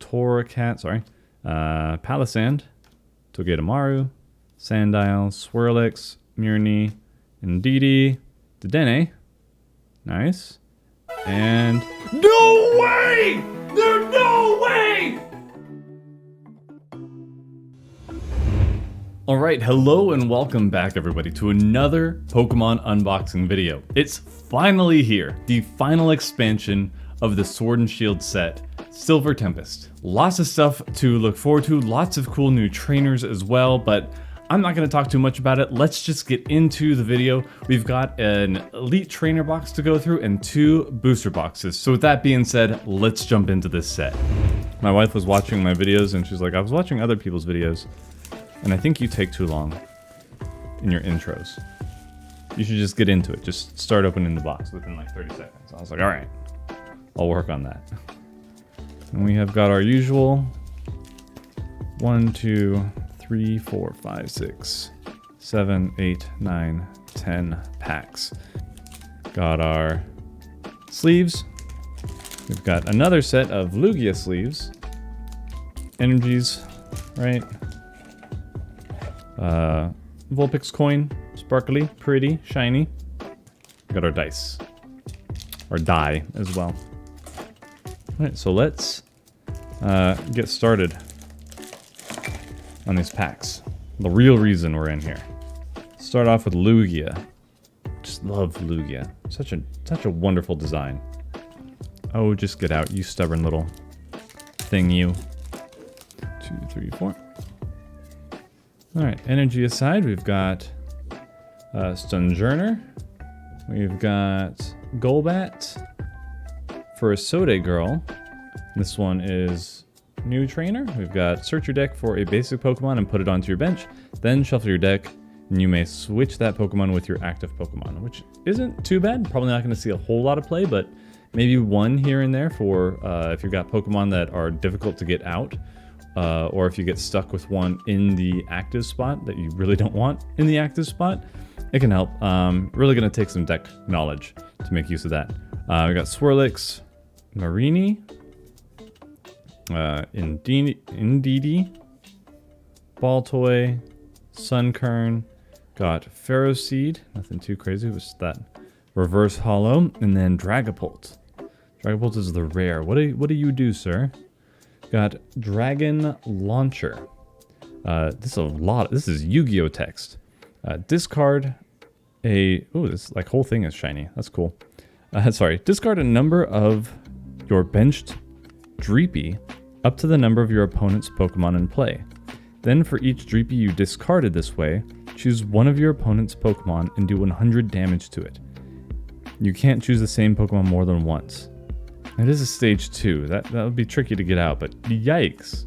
Torracat, sorry. Palisand, Togedemaru, Sandile, Swirlix, Murni, Indeedee, Dedenne. Nice. And... No way! There's no way! Alright, hello and welcome back everybody to another Pokemon unboxing video. It's finally here, the final expansion of the Sword and Shield set, Silver Tempest. Lots of stuff to look forward to, lots of cool new trainers as well, but I'm not going to talk too much about it. Let's just get into the video. We've got an Elite Trainer box to go through and 2 booster boxes. So with that being said, let's jump into this set. My wife was watching my videos and she's like, I was watching other people's videos and I think you take too long in your intros. You should just get into it. Just start opening the box within like 30 seconds. I was like, all right, I'll work on that. And we have got our usual 1, 2, 3, 4, 5, 6, 7, 8, 9, 10 packs. Got our sleeves. We've got another set of Lugia sleeves. Energies, right? Vulpix coin, sparkly, pretty, shiny. Got our dice. Or die as well. Alright, so let's get started on these packs. The real reason we're in here. Start off with Lugia. Just love Lugia. Such a wonderful design. Oh, just get out, you stubborn little thing, you. 2, 3, 4. Alright, energy aside, we've got Stunjourner. We've got Golbat. For a Sode Girl, this one is new trainer. We've got search your deck for a basic Pokemon and put it onto your bench. Then shuffle your deck, and you may switch that Pokemon with your active Pokemon, which isn't too bad. Probably not going to see a whole lot of play, but maybe one here and there for if you've got Pokemon that are difficult to get out. Or if you get stuck with one in the active spot that you really don't want in the active spot, it can help. Really going to take some deck knowledge to make use of that. We got Swirlix, Marini, Indeedee, Baltoy, Sunkern, got Ferroseed, nothing too crazy, it was that reverse hollow, and then Dragapult. Dragapult is the rare. What do you do, sir? Got Dragon Launcher. This is Yu-Gi-Oh text. Discard a... Ooh, this like whole thing is shiny. That's cool. Sorry. Discard a number of your benched Dreepy up to the number of your opponent's Pokemon in play. Then for each Dreepy you discarded this way, choose one of your opponent's Pokemon and do 100 damage to it. You can't choose the same Pokemon more than once. It is a stage 2. That would be tricky to get out, but yikes.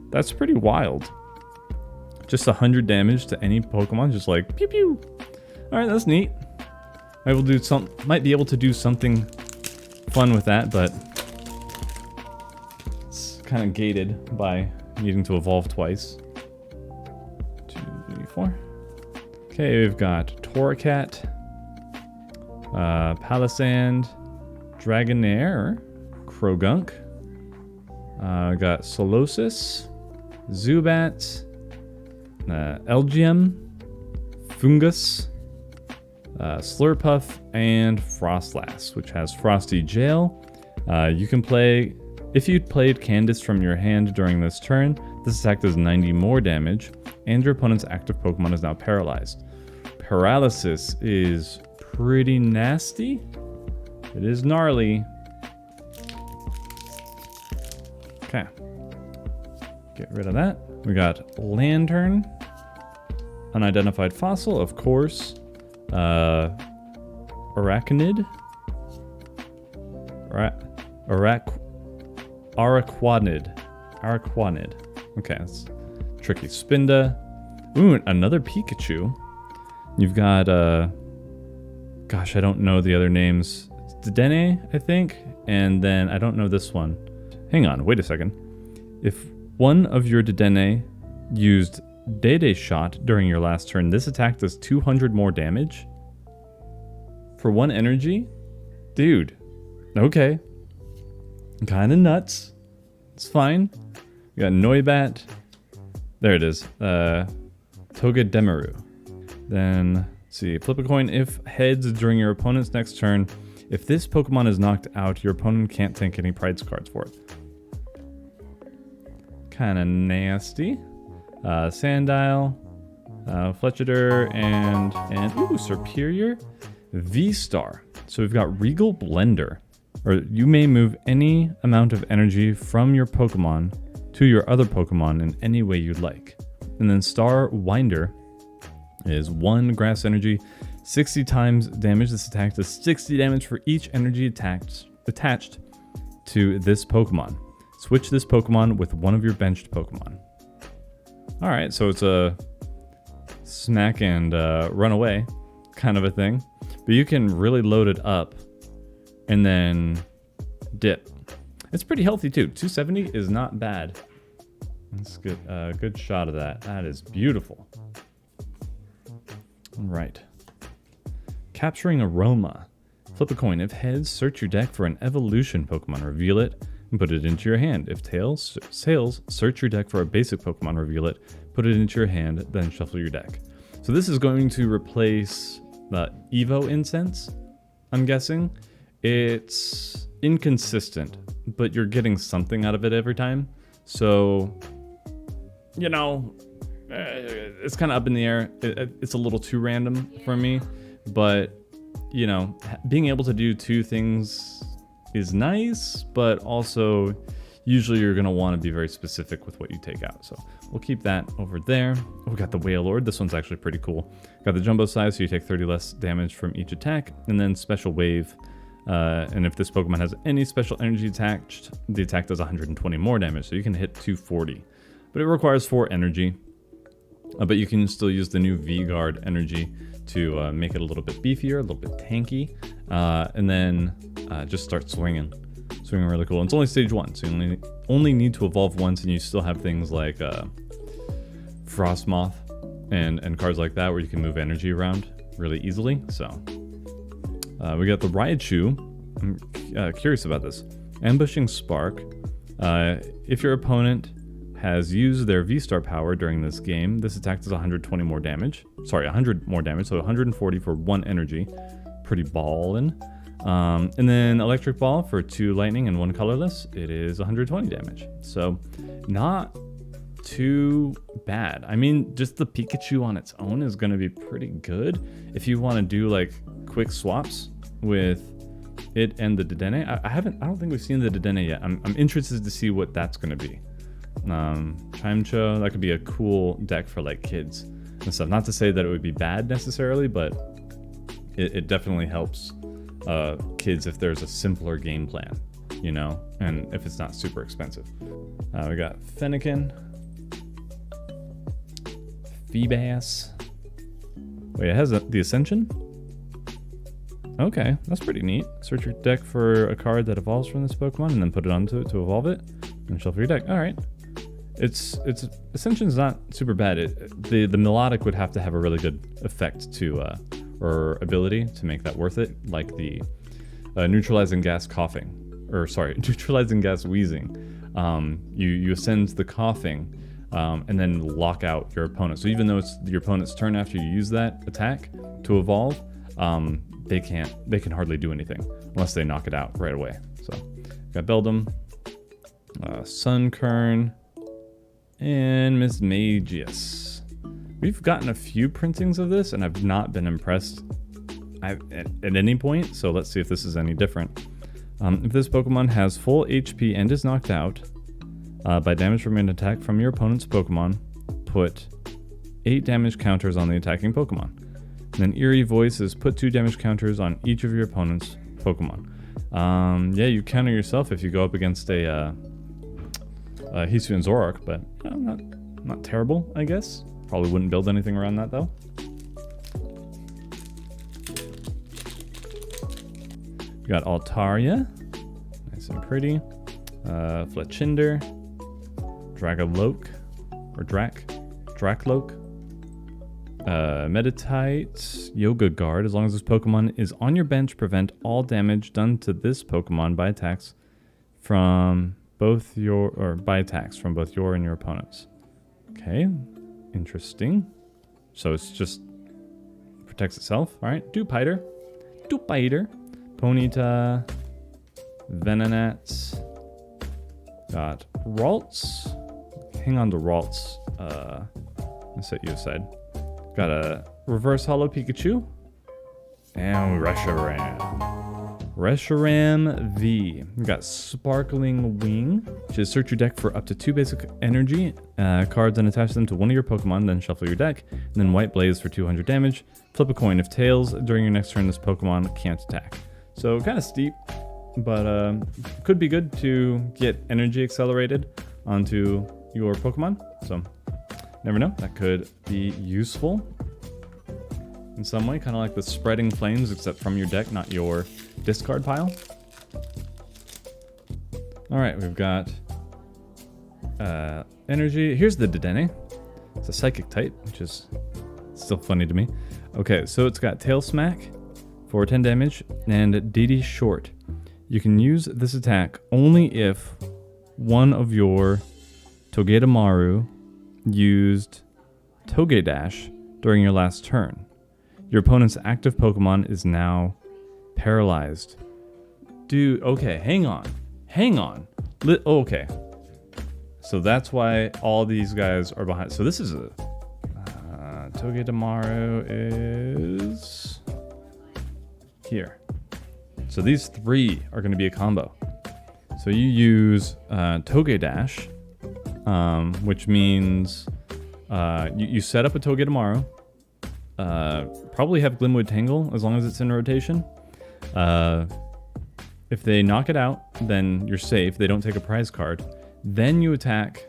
That's pretty wild. Just 100 damage to any Pokemon, just like pew pew. Alright, that's neat. Might be able to do something fun with that, but it's kind of gated by needing to evolve twice. 2, 3, 4. Okay, we've got Torracat, Palisand, Dragonair, Krogunk, got Solosis, Zubat, Elgium, Fungus, Slurpuff, and Frostlass, which has Frosty Jail. You can play, if you played Candace from your hand during this turn, this attack does 90 more damage, and your opponent's active Pokemon is now paralyzed. Paralysis is pretty nasty. It is gnarly. Okay. Get rid of that. We got Lantern. Unidentified fossil, of course. Arachnid. Araquanid. Okay, that's tricky. Spinda. Ooh, another Pikachu. You've got, gosh, I don't know the other names. Dedenne, I think, and then I don't know this one. Hang on, wait a second. If one of your Dedenne used Dede Shot during your last turn, this attack does 200 more damage? For 1 energy? Dude, okay. Kinda nuts. It's fine. We got Noibat. There it is. Togedemaru. Then, let's see. Flip a coin if heads during your opponent's next turn. If this Pokemon is knocked out, your opponent can't take any prize cards for it. Kind of nasty. Sandile, Fletchider, and ooh, Superior V-Star. So we've got Regal Blender. Or you may move any amount of energy from your Pokemon to your other Pokemon in any way you'd like. And then Star Winder is 1 grass energy, 60 times damage. This attack does 60 damage for each energy attached to this Pokemon. Switch this Pokemon with one of your benched Pokemon. Alright, so it's a smack and run away kind of a thing. But you can really load it up and then dip. It's pretty healthy too. 270 is not bad. That's good. Good shot of that. That is beautiful. All right. Capturing Aroma. Flip a coin. If heads, search your deck for an evolution Pokemon. Reveal it and put it into your hand. If tails, search your deck for a basic Pokemon. Reveal it, put it into your hand, then shuffle your deck. So this is going to replace the Evo Incense, I'm guessing. It's inconsistent, but you're getting something out of it every time. So, you know, it's kind of up in the air. It's a little too random for me, but, you know, being able to do 2 things is nice, but also usually you're going to want to be very specific with what you take out. So we'll keep that over there. Oh, we got the Wailord. This one's actually pretty cool. Got the jumbo size, so you take 30 less damage from each attack, and then special wave. And if this Pokemon has any special energy attached, the attack does 120 more damage, so you can hit 240. But it requires 4 energy. But you can still use the new V-Guard energy to make it a little bit beefier, a little bit tanky, and then just start swinging. Swinging really cool. And it's only stage 1, so you only need to evolve once, and you still have things like Frostmoth and cards like that where you can move energy around really easily. So we got the Raichu. I'm curious about this. Ambushing Spark. If your opponent has used their V-Star power during this game, this attack does 120 more damage. Sorry, 100 more damage, so 140 for 1 energy. Pretty ballin'. And then Electric Ball for 2 lightning and 1 colorless. It is 120 damage. So not too bad. I mean, just the Pikachu on its own is going to be pretty good. If you want to do like quick swaps with it and the Dedenne. I don't think we've seen the Dedenne yet. I'm interested to see what that's going to be. Chimecho, that could be a cool deck for like kids and stuff. Not to say that it would be bad necessarily, but it definitely helps kids if there's a simpler game plan, you know, and if it's not super expensive. We got Fennekin, Feebas. Wait, it has the Ascension? Okay, that's pretty neat. Search your deck for a card that evolves from this Pokemon and then put it onto it to evolve it and shuffle your deck. All right. It's Ascension's not super bad. The melodic would have to have a really good effect to or ability to make that worth it, like the neutralizing gas coughing, or sorry, neutralizing gas wheezing. You ascend the coughing and then lock out your opponent. So even though it's your opponent's turn after you use that attack to evolve, they can hardly do anything unless they knock it out right away. So got Beldum, Sunkern, and Miss Magius. We've gotten a few printings of this, and I've not been impressed at any point, so let's see if this is any different. If this Pokemon has full HP and is knocked out by damage from an attack from your opponent's Pokemon, put 8 damage counters on the attacking Pokemon. And then Eerie Voice is put 2 damage counters on each of your opponent's Pokemon. Yeah, you counter yourself if you go up against a Hisuian Zoroark, but you know, not terrible, I guess. Probably wouldn't build anything around that, though. We got Altaria. Nice and pretty. Fletchinder. Dragaloke. Or Drakloak. Meditite. Yoga Guard. As long as this Pokemon is on your bench, prevent all damage done to this Pokemon by attacks from by attacks from both your and your opponents. Okay, interesting. So it's just protects itself. All right, Dupiter, Ponyta, Venonat, got Ralts. Hang on to Ralts. I'll set you aside. Got a Reverse Hollow Pikachu and Reshiram V. We got Sparkling Wing, which is search your deck for up to 2 basic energy cards and attach them to one of your Pokemon, then shuffle your deck. And then White Blaze for 200 damage. Flip a coin. If tails, during your next turn, this Pokemon can't attack. So kind of steep, but could be good to get energy accelerated onto your Pokemon. So never know, that could be useful in some way, kind of like the Spreading Flames, except from your deck, not your discard pile. All right, we've got energy. Here's the Dedenne. It's a Psychic type, which is still funny to me. Okay, so it's got Tail Smack for 10 damage and DD Short. You can use this attack only if one of your Togedemaru used Togedash during your last turn. Your opponent's active Pokemon is now paralyzed. Dude, okay, hang on. Okay. So that's why all these guys are behind. So this is a... Togedemaru is... here. So these 3 are going to be a combo. So you use Togedash, which means you set up a Togedemaru. Probably have Glimwood Tangle as long as it's in rotation. If they knock it out, then you're safe. They don't take a prize card. Then you attack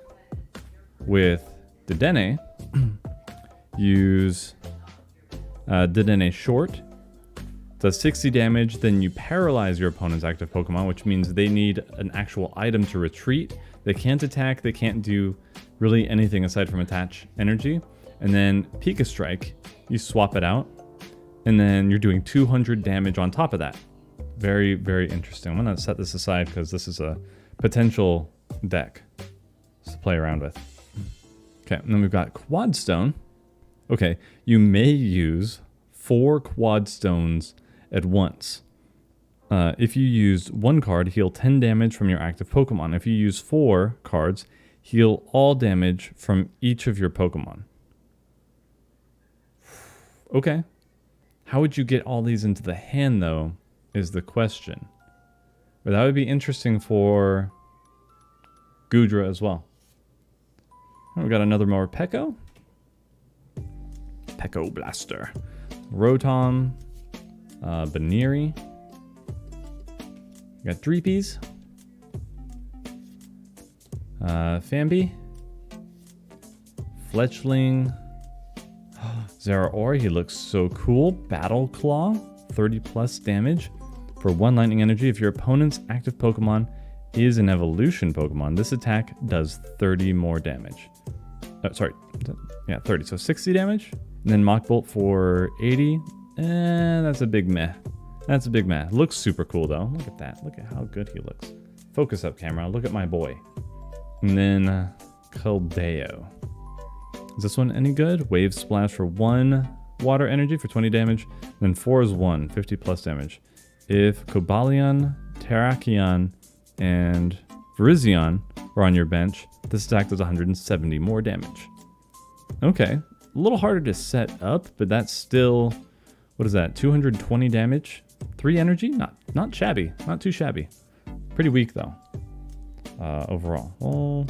with Dedenne. Use Dedenne Short. Does 60 damage. Then you paralyze your opponent's active Pokemon, which means they need an actual item to retreat. They can't attack. They can't do really anything aside from attach energy. And then Pika Strike. You swap it out, and then you're doing 200 damage on top of that. Very, very interesting. I'm going to set this aside because this is a potential deck to play around with. Okay, and then we've got Quad Stone. Okay, you may use 4 Quad Stones at once. If you use 1 card, heal 10 damage from your active Pokemon. If you use 4 cards, heal all damage from each of your Pokemon. Okay. How would you get all these into the hand, though, is the question. But that would be interesting for Goodra as well. We got another more Peko. Peko Blaster. Rotom. Baneri. We got Dreepies. Famby. Fletchling. Zeraora, he looks so cool. Battle Claw, 30 plus damage for 1 lightning energy. If your opponent's active Pokemon is an evolution Pokemon, this attack does 30 more damage. 30. So 60 damage. And then Mach Bolt for 80. That's a big meh. Looks super cool though. Look at that. Look at how good he looks. Focus up, camera. Look at my boy. And then Keldeo. Is this one any good? Wave Splash for 1 water energy for 20 damage. Then 4 is 1, 50 plus damage. If Cobalion, Terrakion, and Virizion were on your bench, this attack does 170 more damage. Okay, a little harder to set up, but that's still, what is that, 220 damage? 3 energy? Not shabby, not too shabby. Pretty weak though, overall. Well,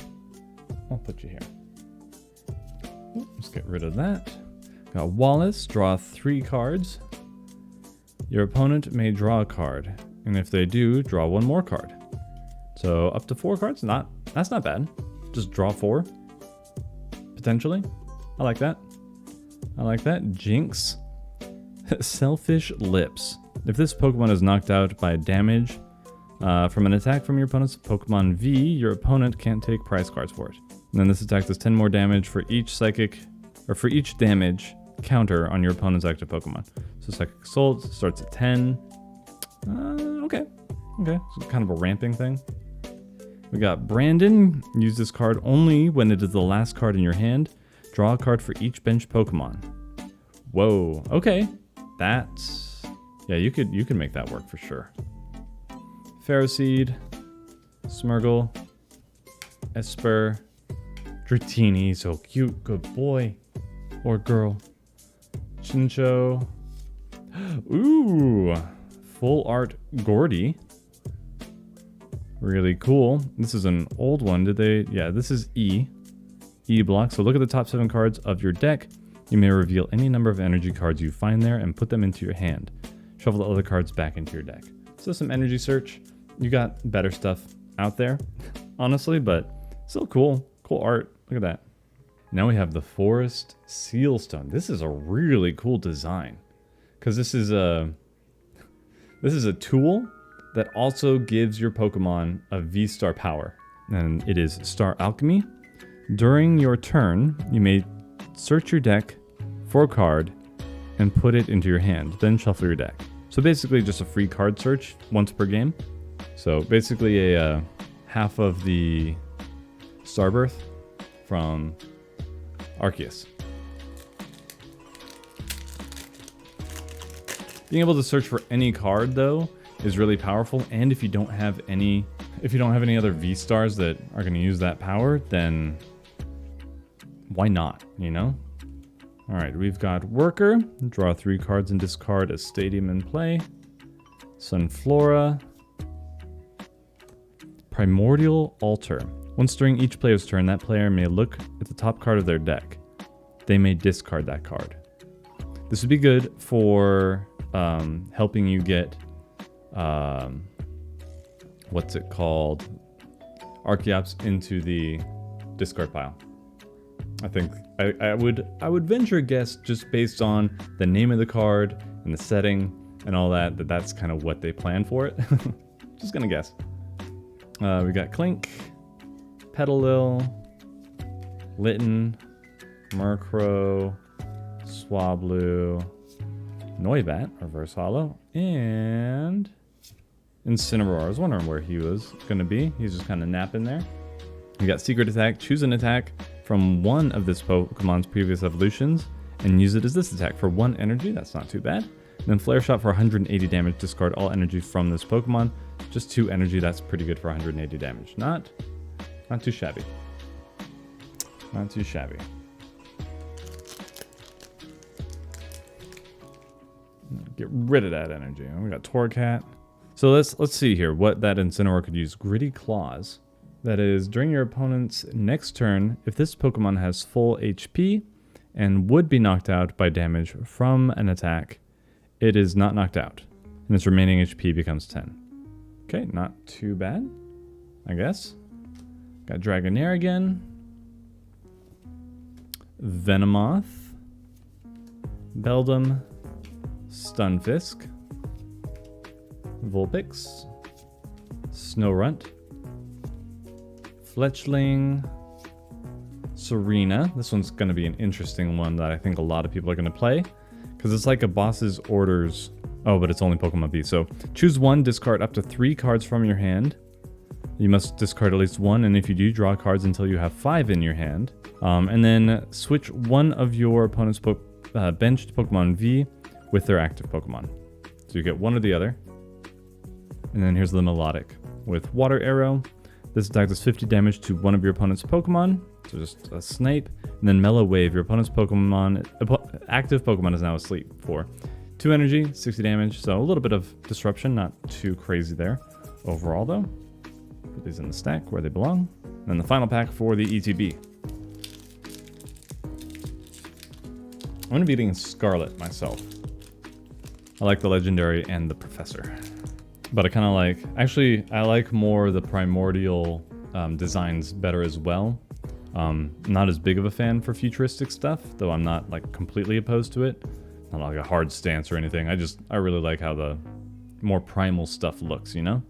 I'll put you here. Let's get rid of that. Got Wallace, draw 3 cards. Your opponent may draw a card, and if they do, draw 1 more card. So up to 4 cards, that's not bad. Just draw 4, potentially. I like that. Jinx. Selfish Lips. If this Pokemon is knocked out by damage from an attack from your opponent's Pokemon V, your opponent can't take prize cards for it. And then this attack does 10 more damage for each for each damage counter on your opponent's active Pokemon. So Psychic Assault starts at 10. Okay. So kind of a ramping thing. We got Brandon. Use this card only when it is the last card in your hand. Draw a card for each bench Pokemon. Whoa. Okay. That's... yeah, you could make that work for sure. Ferroseed. Smeargle. Esper. Dratini. So cute. Good boy. Or girl. Chincho. Ooh. Full art Gordy. Really cool. This is an old one. Did they? Yeah, this is E block. So look at the top 7 cards of your deck. You may reveal any number of energy cards you find there and put them into your hand. Shuffle the other cards back into your deck. So some energy search. You got better stuff out there, honestly, but still cool. Cool art. Look at that. Now we have the Forest Sealstone. This is a really cool design because this is a tool that also gives your Pokemon a V-Star power, and it is Star Alchemy. During your turn, you may search your deck for a card and put it into your hand, then shuffle your deck. So basically just a free card search once per game. So basically a half of the Starbirth from Arceus. Being able to search for any card though is really powerful, and if you don't have any other V-Stars that are going to use that power, then why not, you know? Alright, we've got Worker. Draw 3 cards and discard a Stadium in play. Sunflora. Primordial Altar. Once during each player's turn, that player may look at the top card of their deck. They may discard that card. This would be good for helping you get what's it called? Archeops into the discard pile. I think I would venture a guess just based on the name of the card and the setting and all that that's kind of what they plan for it. Just gonna guess. We got Clink, Petalil, Litten, Murkrow, Swablu, Noibat, Reverse Hollow, and Incineroar. I was wondering where he was going to be. He's just kind of napping there. You got Secret Attack. Choose an attack from one of this Pokemon's previous evolutions and use it as this attack for 1 energy. That's not too bad. And then Flare Shot for 180 damage. Discard all energy from this Pokemon. Just 2 energy. That's pretty good for 180 damage. Not too shabby. Not too shabby. Get rid of that energy. We got Torracat. So let's see here what that Incineroar could use. Gritty Claws. That is, during your opponent's next turn, if this Pokemon has full HP and would be knocked out by damage from an attack, it is not knocked out, and its remaining HP becomes 10. Okay, not too bad, I guess. Got Dragonair again. Venomoth. Beldum. Stunfisk. Vulpix. Snorunt. Fletchling. Serena. This one's going to be an interesting one that I think a lot of people are going to play, because it's like a boss's orders. Oh, but it's only Pokemon V. So choose 1, discard up to 3 cards from your hand. You must discard at least 1, and if you do, draw cards until you have 5 in your hand. And then switch one of your opponent's benched Pokemon V with their active Pokemon. So you get one or the other. And then here's the Melodic. With Water Arrow, this attack does 50 damage to one of your opponent's Pokemon. So just a Snape. And then Mellow Wave, your opponent's active Pokemon is now asleep for 2 energy, 60 damage. So a little bit of disruption, not too crazy there. Overall though, put these in the stack where they belong. And then the final pack for the ETB. I'm going to be getting Scarlet myself. I like the Legendary and the Professor. But I kind of like... Actually, I like more the Primordial designs better as well. Not as big of a fan for futuristic stuff, though I'm not like completely opposed to it. Not like a hard stance or anything. I really like how the more primal stuff looks, you know?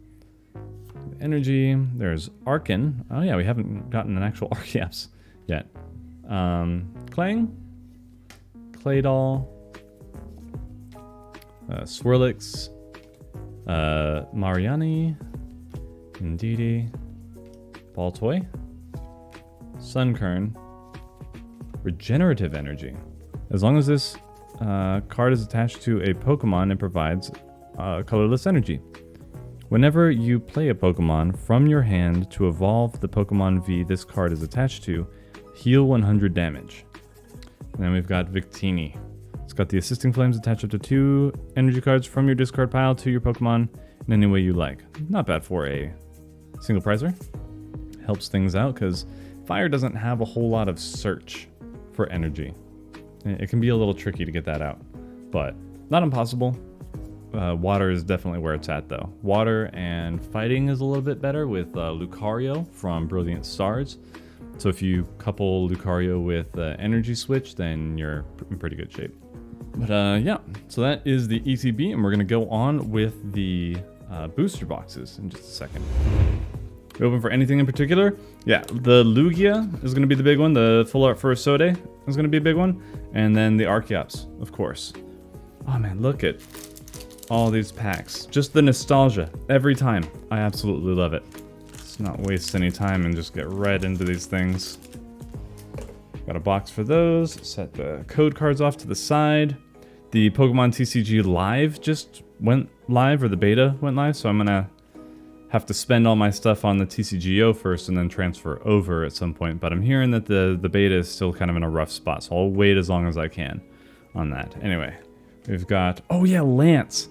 Energy. There's Arcan. Oh yeah, we haven't gotten an actual Archeops yet. Clang. Claydol, Swirlix, Mariani, Indeedee, Ball Toy, Sunkern, Regenerative Energy. As long as this card is attached to a Pokemon, it provides colorless energy. Whenever you play a Pokemon from your hand to evolve the Pokemon V this card is attached to, heal 100 damage. And then we've got Victini. It's got the Assisting Flames attached up to 2 energy cards from your discard pile to your Pokemon in any way you like. Not bad for a single prizer. Helps things out because Fire doesn't have a whole lot of search for energy. It can be a little tricky to get that out, but not impossible. Water is definitely where it's at though. Water and fighting is a little bit better with Lucario from Brilliant Stars. So if you couple Lucario with Energy Switch, then you're in pretty good shape. But yeah, so that is the ETB, and we're going to go on with the booster boxes in just a second. We open for anything in particular? Yeah, the Lugia is going to be the big one. The full art for Sode is going to be a big one. And then the Archeops, of course. Oh man, look at all these packs. Just the nostalgia every time. I absolutely love it. Let's not waste any time and just get right into these things. Got a box for those. Set the code cards off to the side. The Pokemon TCG Live just went live, or the beta went live, so I'm gonna have to spend all my stuff on the TCGO first and then transfer over at some point. But I'm hearing that the beta is still kind of in a rough spot, so I'll wait as long as I can on that. Anyway, we've got, oh yeah, Lance.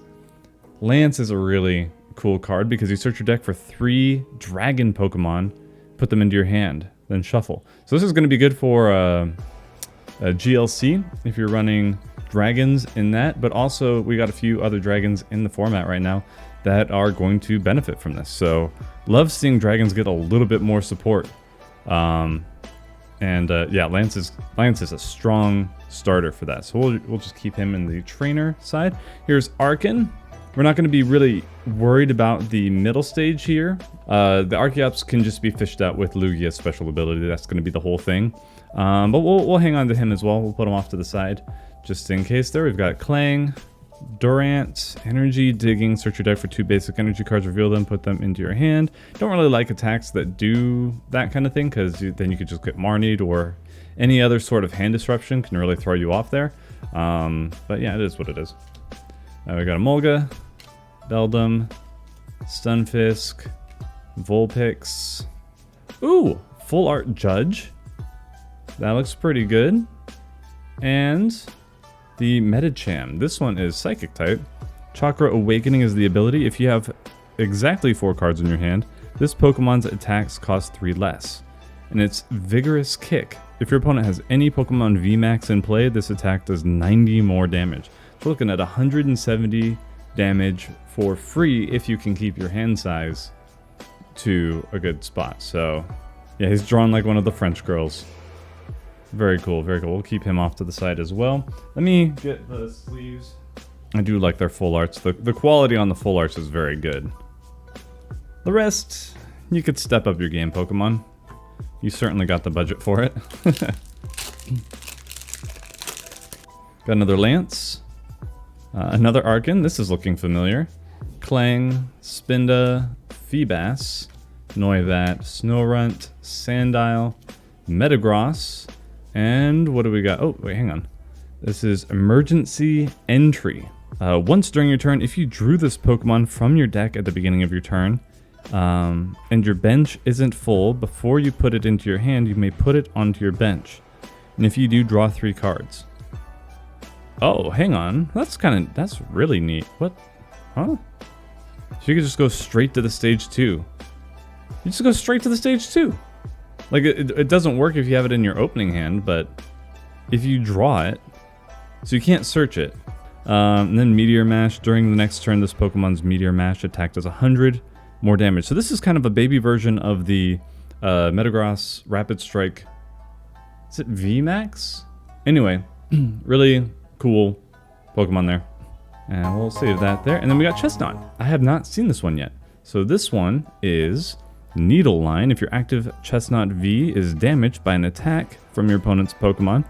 Lance is a really cool card because you search your deck for 3 dragon Pokemon, put them into your hand, then shuffle. So this is going to be good for a GLC if you're running dragons in that, but also we got a few other dragons in the format right now that are going to benefit from this. So love seeing dragons get a little bit more support. Yeah, Lance is a strong starter for that. So we'll just keep him in the trainer side. Here's Arkin. We're not going to be really worried about the middle stage here. The Archeops can just be fished out with Lugia's special ability. That's going to be the whole thing. But we'll hang on to him as well. We'll put him off to the side just in case there. We've got Clang, Durant, Energy, Digging. Search your deck for 2 basic energy cards, reveal them, put them into your hand. Don't really like attacks that do that kind of thing because then you could just get Marnied, or any other sort of hand disruption can really throw you off there. But yeah, it is what it is. We got a Molga, Beldum, Stunfisk, Vulpix. Ooh, full art Judge. That looks pretty good. And the Medicham. This one is Psychic type. Chakra Awakening is the ability. If you have exactly 4 cards in your hand, this Pokemon's attacks cost 3 less. And it's Vigorous Kick. If your opponent has any Pokemon VMAX in play, this attack does 90 more damage. So we're looking at 170 damage for free if you can keep your hand size to a good spot. So yeah, he's drawn like one of the French girls. Very cool, very cool. We'll keep him off to the side as well. Let me get the sleeves. I do like their full arts. The quality on the full arts is very good. The rest, you could step up your game, Pokemon. You certainly got the budget for it. Got another Lance. Another Arkin. This is looking familiar. Clang, Spinda, Feebas, Noivat, Snorunt, Sandile, Metagross, and what do we got? Oh, wait, hang on. This is Emergency Entry. Once during your turn, if you drew this Pokemon from your deck at the beginning of your turn, and your bench isn't full, before you put it into your hand, you may put it onto your bench. And if you do, draw 3 cards. Oh, hang on. That's really neat. What? Huh? So you could just go straight to the stage 2. You just go straight to the stage 2. Like, it doesn't work if you have it in your opening hand, but if you draw it, so you can't search it. And then Meteor Mash. During the next turn, this Pokemon's Meteor Mash attack does 100 more damage. So this is kind of a baby version of the Metagross Rapid Strike. Is it VMAX? Anyway, really cool Pokemon there. And we'll save that there. And then we got Chestnut. I have not seen this one yet. So this one is Needle Line. If your active Chestnut V is damaged by an attack from your opponent's Pokemon,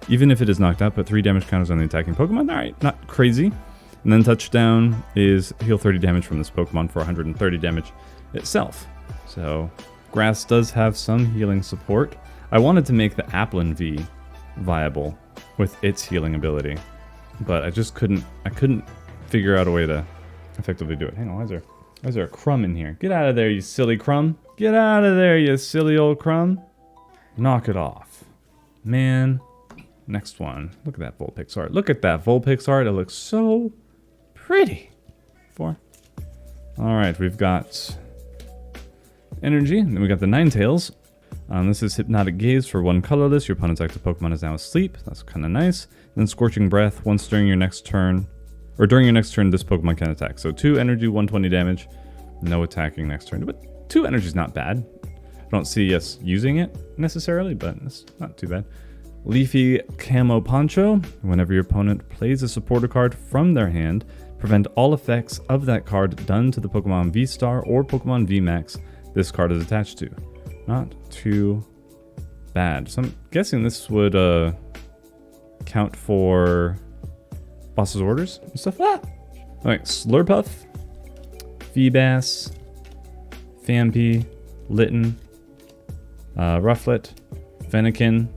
even if it is knocked out, put 3 damage counters on the attacking Pokemon. Alright, not crazy. And then Touchdown is heal 30 damage from this Pokemon for 130 damage itself. So Grass does have some healing support. I wanted to make the Applin V viable with its healing ability, but I just couldn't figure out a way to effectively do it. Hang on, why is there a crumb in here? Get out of there, you silly crumb. Get out of there, you silly old crumb. Knock it off. Man. Next one. Look at that Vulpix art. Look at that Vulpix art. It looks so pretty. 4. Alright, we've got energy. And then we got the Ninetales. This is Hypnotic Gaze for 1 colorless. Your opponent's active Pokemon is now asleep. That's kind of nice. Then Scorching Breath. Once during your next turn, or during your next turn, this Pokemon can attack. So 2 energy, 120 damage. No attacking next turn. But 2 energy is not bad. I don't see us using it necessarily, but it's not too bad. Leafy Camo Poncho. Whenever your opponent plays a supporter card from their hand, prevent all effects of that card done to the Pokemon V-Star or Pokemon V-Max this card is attached to. Not too bad. So I'm guessing this would count for boss's orders and stuff. Alright, Slurpuff, Feebas, Phanpy, Litten, Rufflet, Fennekin,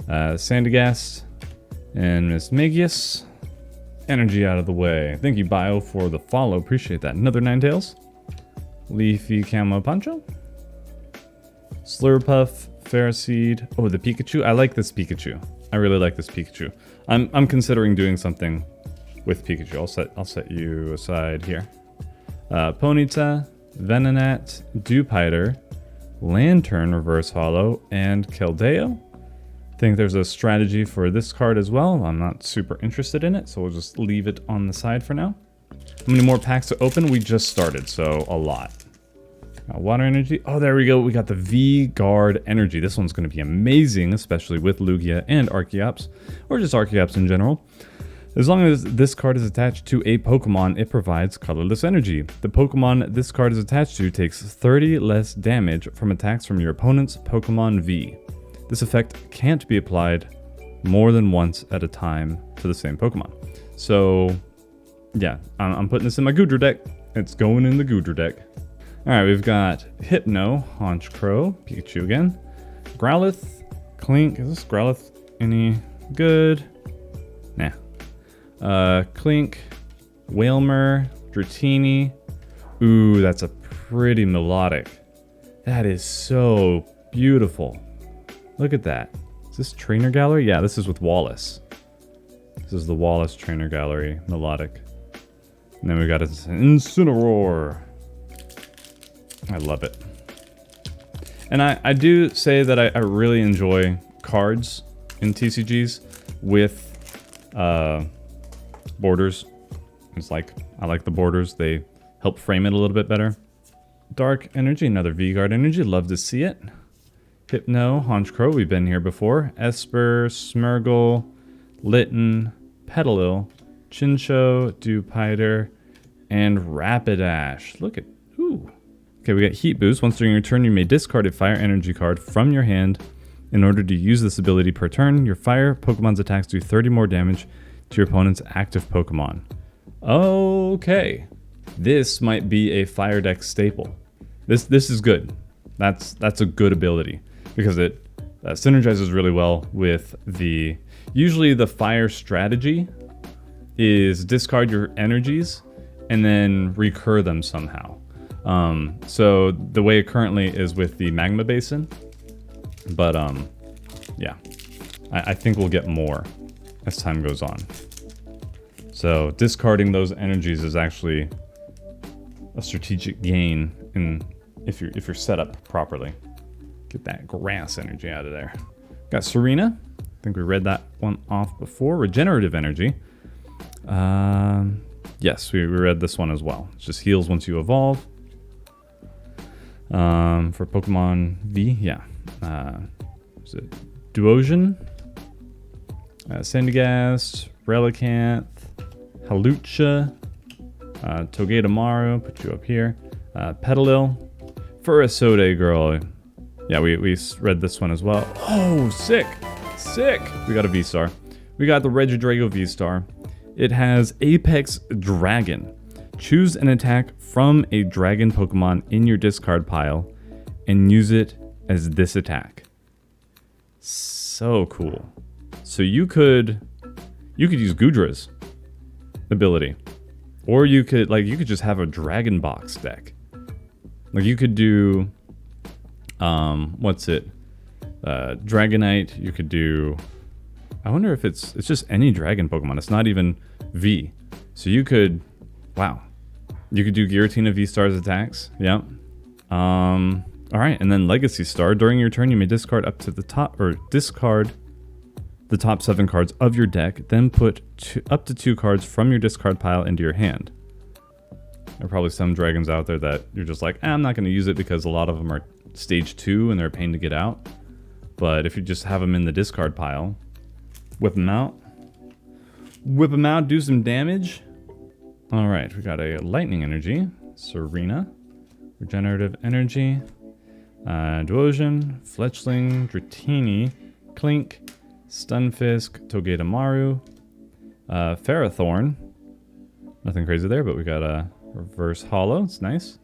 Sandygast, and Miss Magius. Energy out of the way. Thank you, Bio, for the follow. Appreciate that. Another Ninetales. Leafy Camo Poncho. Slurpuff, Ferroseed. Oh, the Pikachu. I like this Pikachu. I really like this Pikachu. I'm considering doing something with Pikachu. I'll set you aside here. Ponyta, Venonat, Dewpider, Lantern Reverse Hollow, and Keldeo. I think there's a strategy for this card as well. I'm not super interested in it, so we'll just leave it on the side for now. How many more packs to open? We just started, so a lot. Water Energy. Oh, there we go. We got the V-Guard Energy. This one's going to be amazing, especially with Lugia and Archeops, or just Archeops in general. As long as this card is attached to a Pokemon, it provides colorless energy. The Pokemon this card is attached to takes 30 less damage from attacks from your opponent's Pokemon V. This effect can't be applied more than once at a time to the same Pokemon. So, yeah, I'm putting this in my Goodra deck. It's going in the Goodra deck. Alright, we've got Hypno, Honchkrow, Pikachu again, Growlithe, Clink. Is this Growlithe any good? Nah. Clink, Wailmer, Dratini. Ooh, that's a pretty melodic. That is so beautiful. Look at that. Is this Trainer Gallery? Yeah, this is with Wallace. This is the Wallace Trainer Gallery melodic. And then we got an Incineroar. I love it. And I do say that I really enjoy cards in TCGs with borders. It's like, I like the borders. They help frame it a little bit better. Dark Energy, another V-Guard Energy. Love to see it. Hypno, Honchkrow, we've been here before. Esper, Smeargle, Litten, Petalil, Chinchou, Dewpider, and Rapidash. Look at, ooh. Okay, we got Heat Boost. Once during your turn, you may discard a Fire Energy card from your hand. In order to use this ability per turn, your Fire Pokemon's attacks do 30 more damage to your opponent's active Pokemon. Okay. This might be a Fire deck staple. This is good. That's a good ability, because it synergizes really well with the... Usually the Fire strategy is discard your energies and then recur them somehow. So the way it currently is with the Magma Basin, but yeah, I think we'll get more as time goes on. So discarding those energies is actually a strategic gain if you're set up properly. Get that grass energy out of there. Got Serena. I think we read that one off before. Regenerative Energy. Yes, we read this one as well. It just heals once you evolve. For Pokemon V, yeah. Is it Duosion? Sandygast, Relicanth, Hawlucha, Togedemaru, put you up here. Petalil, Furisode Girl. Yeah, we read this one as well. Oh, sick! Sick! We got a V-Star. We got the Regidrago V-Star. It has Apex Dragon. Choose an attack from a dragon Pokemon in your discard pile and use it as this attack. So cool. So you could use Gudra's ability, or you could just have a Dragon Box deck. Like you could do, Dragonite. You could do. I wonder if it's just any Dragon Pokemon. It's not even V. So you could, wow, you could do Giratina V-Star's attacks. Yep. All right, and then Legacy Star. During your turn, you may discard up to the top, or discard the top 7 cards of your deck. Then put up to 2 cards from your discard pile into your hand. There are probably some dragons out there that you're just like, I'm not going to use it because a lot of them are stage 2 and they're a pain to get out. But if you just have them in the discard pile, whip them out, do some damage. All right, we got a Lightning Energy, Serena, Regenerative Energy, Duosion, Fletchling, Dratini, Clink, Stunfisk, Togedemaru, Ferrothorn. Nothing crazy there, but we got a Reverse Hollow. It's nice.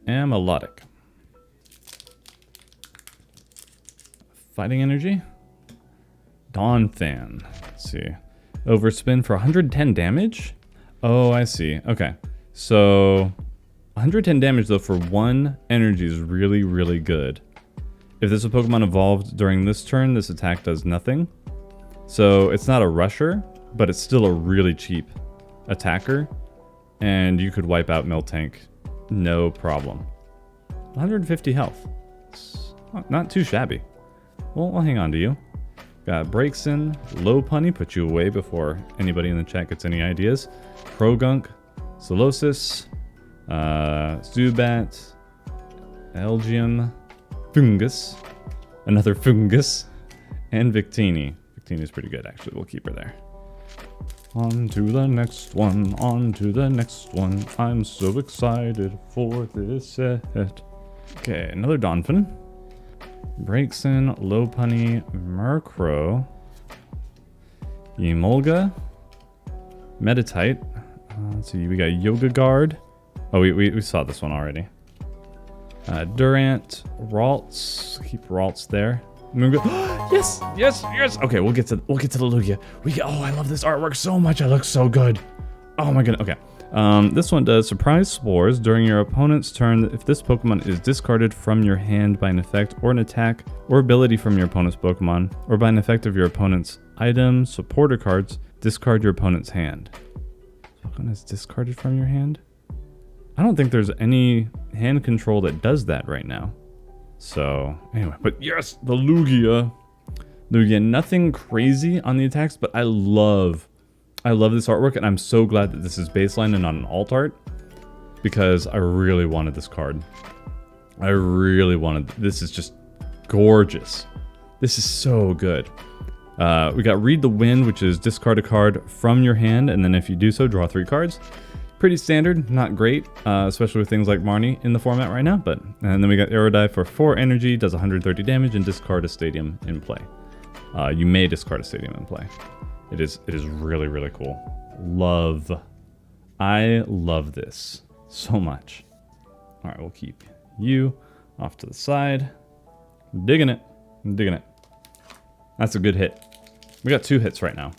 And Melodic. Fighting Energy. Dawnfan. Let's see. Overspin for 110 damage? Oh, I see. Okay. So 110 damage though for 1 energy is really, really good. If this Pokemon evolved during this turn, this attack does nothing. So it's not a rusher, but it's still a really cheap attacker. And you could wipe out Miltank, no problem. 150 health. It's not too shabby. Well, I'll hang on to you. Got Braixen, Lopunny, put you away before anybody in the chat gets any ideas. Krogunk, Solosis, Zubat, Elgium, Fungus, another Fungus, and Victini. Victini's pretty good, actually. We'll keep her there. On to the next one, on to the next one. I'm so excited for this set. Okay, another Donphin. Braixen, Lopunny, Murkrow, Emolga, Meditite. Let's see, we got Yoga Guard. Oh, we saw this one already. Durant, Ralts. Keep Ralts there. Yes, yes, yes. Okay, we'll get to the Lugia. Oh, I love this artwork so much. It looks so good. Oh my goodness. Okay. This one does Surprise Spores during your opponent's turn. If this Pokemon is discarded from your hand by an effect or an attack or ability from your opponent's Pokemon, or by an effect of your opponent's item, supporter cards, discard your opponent's hand. Pokemon is discarded from your hand? I don't think there's any hand control that does that right now. So, anyway, but yes, the Lugia. Lugia, nothing crazy on the attacks, but I love this artwork, and I'm so glad that this is baseline and not an alt art, because I really wanted this card. This is just gorgeous. This is so good. We got Read the Wind, which is discard a card from your hand, and then if you do so, draw 3 cards. Pretty standard, not great, especially with things like Marnie in the format right now. And then we got Aerodive for 4 energy, does 130 damage, and discard a stadium in play. You may discard a stadium in play. It is really, really cool. I love this so much. All right, we'll keep you off to the side. I'm digging it. That's a good hit. We got 2 hits right now.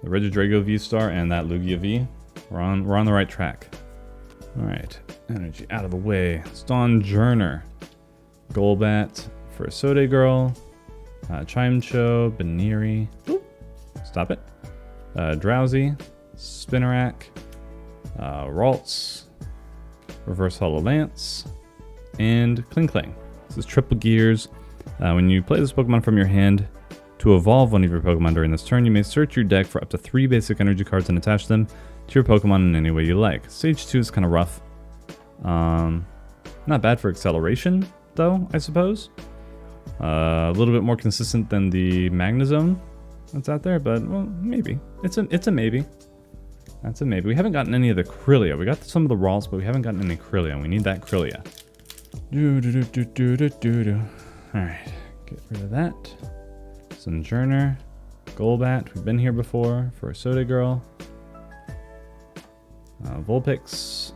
The Regidrago V-Star and that Lugia V. We're on the right track. All right, energy out of the way. Stonjourner, Golbat for Sode Girl, Chimecho, Baneri. Stop it. Drowsy, Spinarak, Ralts, Reverse Hollow Lance, and Klinklang. This is triple gears. When you play this Pokemon from your hand, to evolve one of your Pokemon during this turn, you may search your deck for up to 3 basic energy cards and attach them to your Pokemon in any way you like. Stage 2 is kind of rough. Not bad for acceleration, though, I suppose. A little bit more consistent than the Magnezone that's out there, but, well, maybe. It's a maybe. That's a maybe. We haven't gotten any of the Krillia. We got some of the Ralts, but we haven't gotten any Krillia. We need that Krillia. Alright, get rid of that. Sojourner, Golbat, we've been here before for a Sode Girl. Vulpix,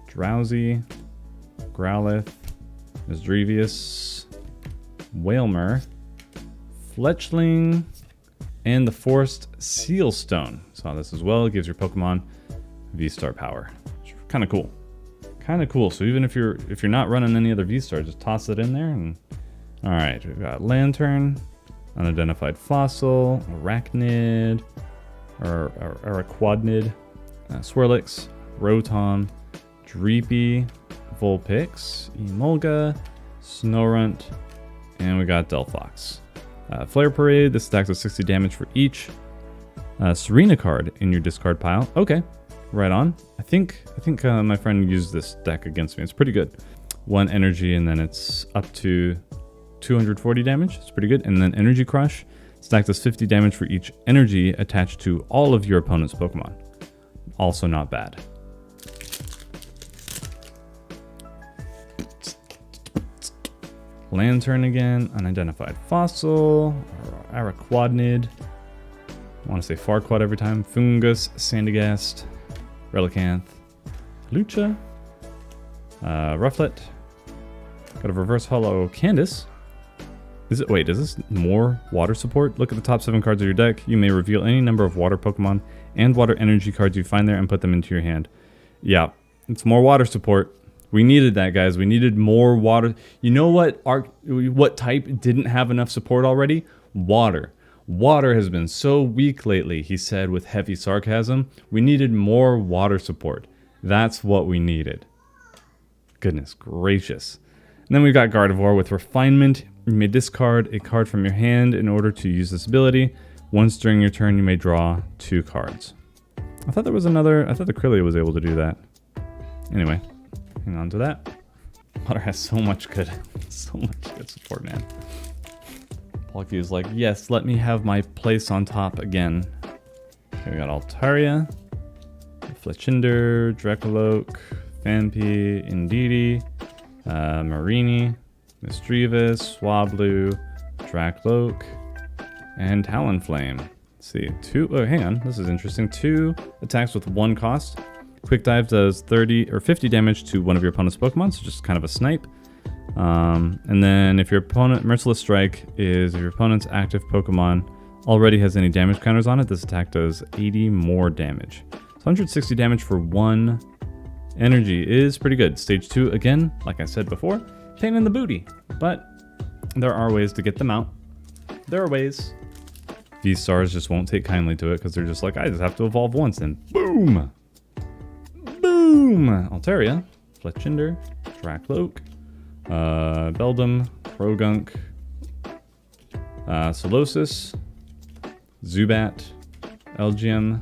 Drowsy, Growlithe, Misdrevius, Whalmer, Fletchling, and the Forest Sealstone. Saw this as well. It gives your Pokemon V-Star power. Kind of cool. Kind of cool. So even if you're not running any other V-Star, just toss it in there. And all right, we've got Lantern, Unidentified Fossil, Arachnid, or Araquanid, Swirlix, Rotom, Dreepy, Vulpix, Emolga, Snorunt, and we got Delphox. Flare Parade, this attacks with 60 damage for each Serena card in your discard pile. Okay, right on. I think my friend used this deck against me. It's pretty good. 1 energy, and then it's up to 240 damage. It's pretty good. And then Energy Crush stacks as 50 damage for each energy attached to all of your opponent's Pokemon. Also not bad. Lantern again, Unidentified Fossil, Araquanid. I want to say Farquaad every time. Fungus, Sandygast, Relicanth, Lucha, Rufflet. Got a Reverse Hollow Candace. Is this more water support? Look at the top 7 cards of your deck. You may reveal any number of water Pokemon and water energy cards you find there and put them into your hand. Yeah, it's more water support. We needed that, guys. We needed more water. You know what type didn't have enough support already? Water. Water has been so weak lately, he said with heavy sarcasm. We needed more water support. That's what we needed. Goodness gracious. And then we've got Gardevoir with Refinement. You may discard a card from your hand in order to use this ability. Once during your turn, you may draw 2 cards. I thought the Krylia was able to do that. Anyway, hang on to that. Water has so much good support, man. Palkia is like, yes, let me have my place on top again. Okay, we got Altaria, Fletchinder, Drecoloak, Phanpy, Indeedee, Marini, Misdreavus, Swablu, Drakloak, and Talonflame. Let's see, hang on, this is interesting. 2 attacks with 1 cost. Quick Dive does 30 or 50 damage to one of your opponent's Pokemon, so just kind of a snipe. And then if your opponent, Merciless Strike is if your opponent's active Pokemon already has any damage counters on it, this attack does 80 more damage. So 160 damage for 1 energy is pretty good. Stage 2, again, like I said before, pain in the booty, but there are ways to get them out. There are ways. These stars just won't take kindly to it because they're just like, I just have to evolve once, and boom! Boom! Altaria, Fletchinder, Drakloak, Beldum, Krogunk, Solosis, Zubat, Elgium.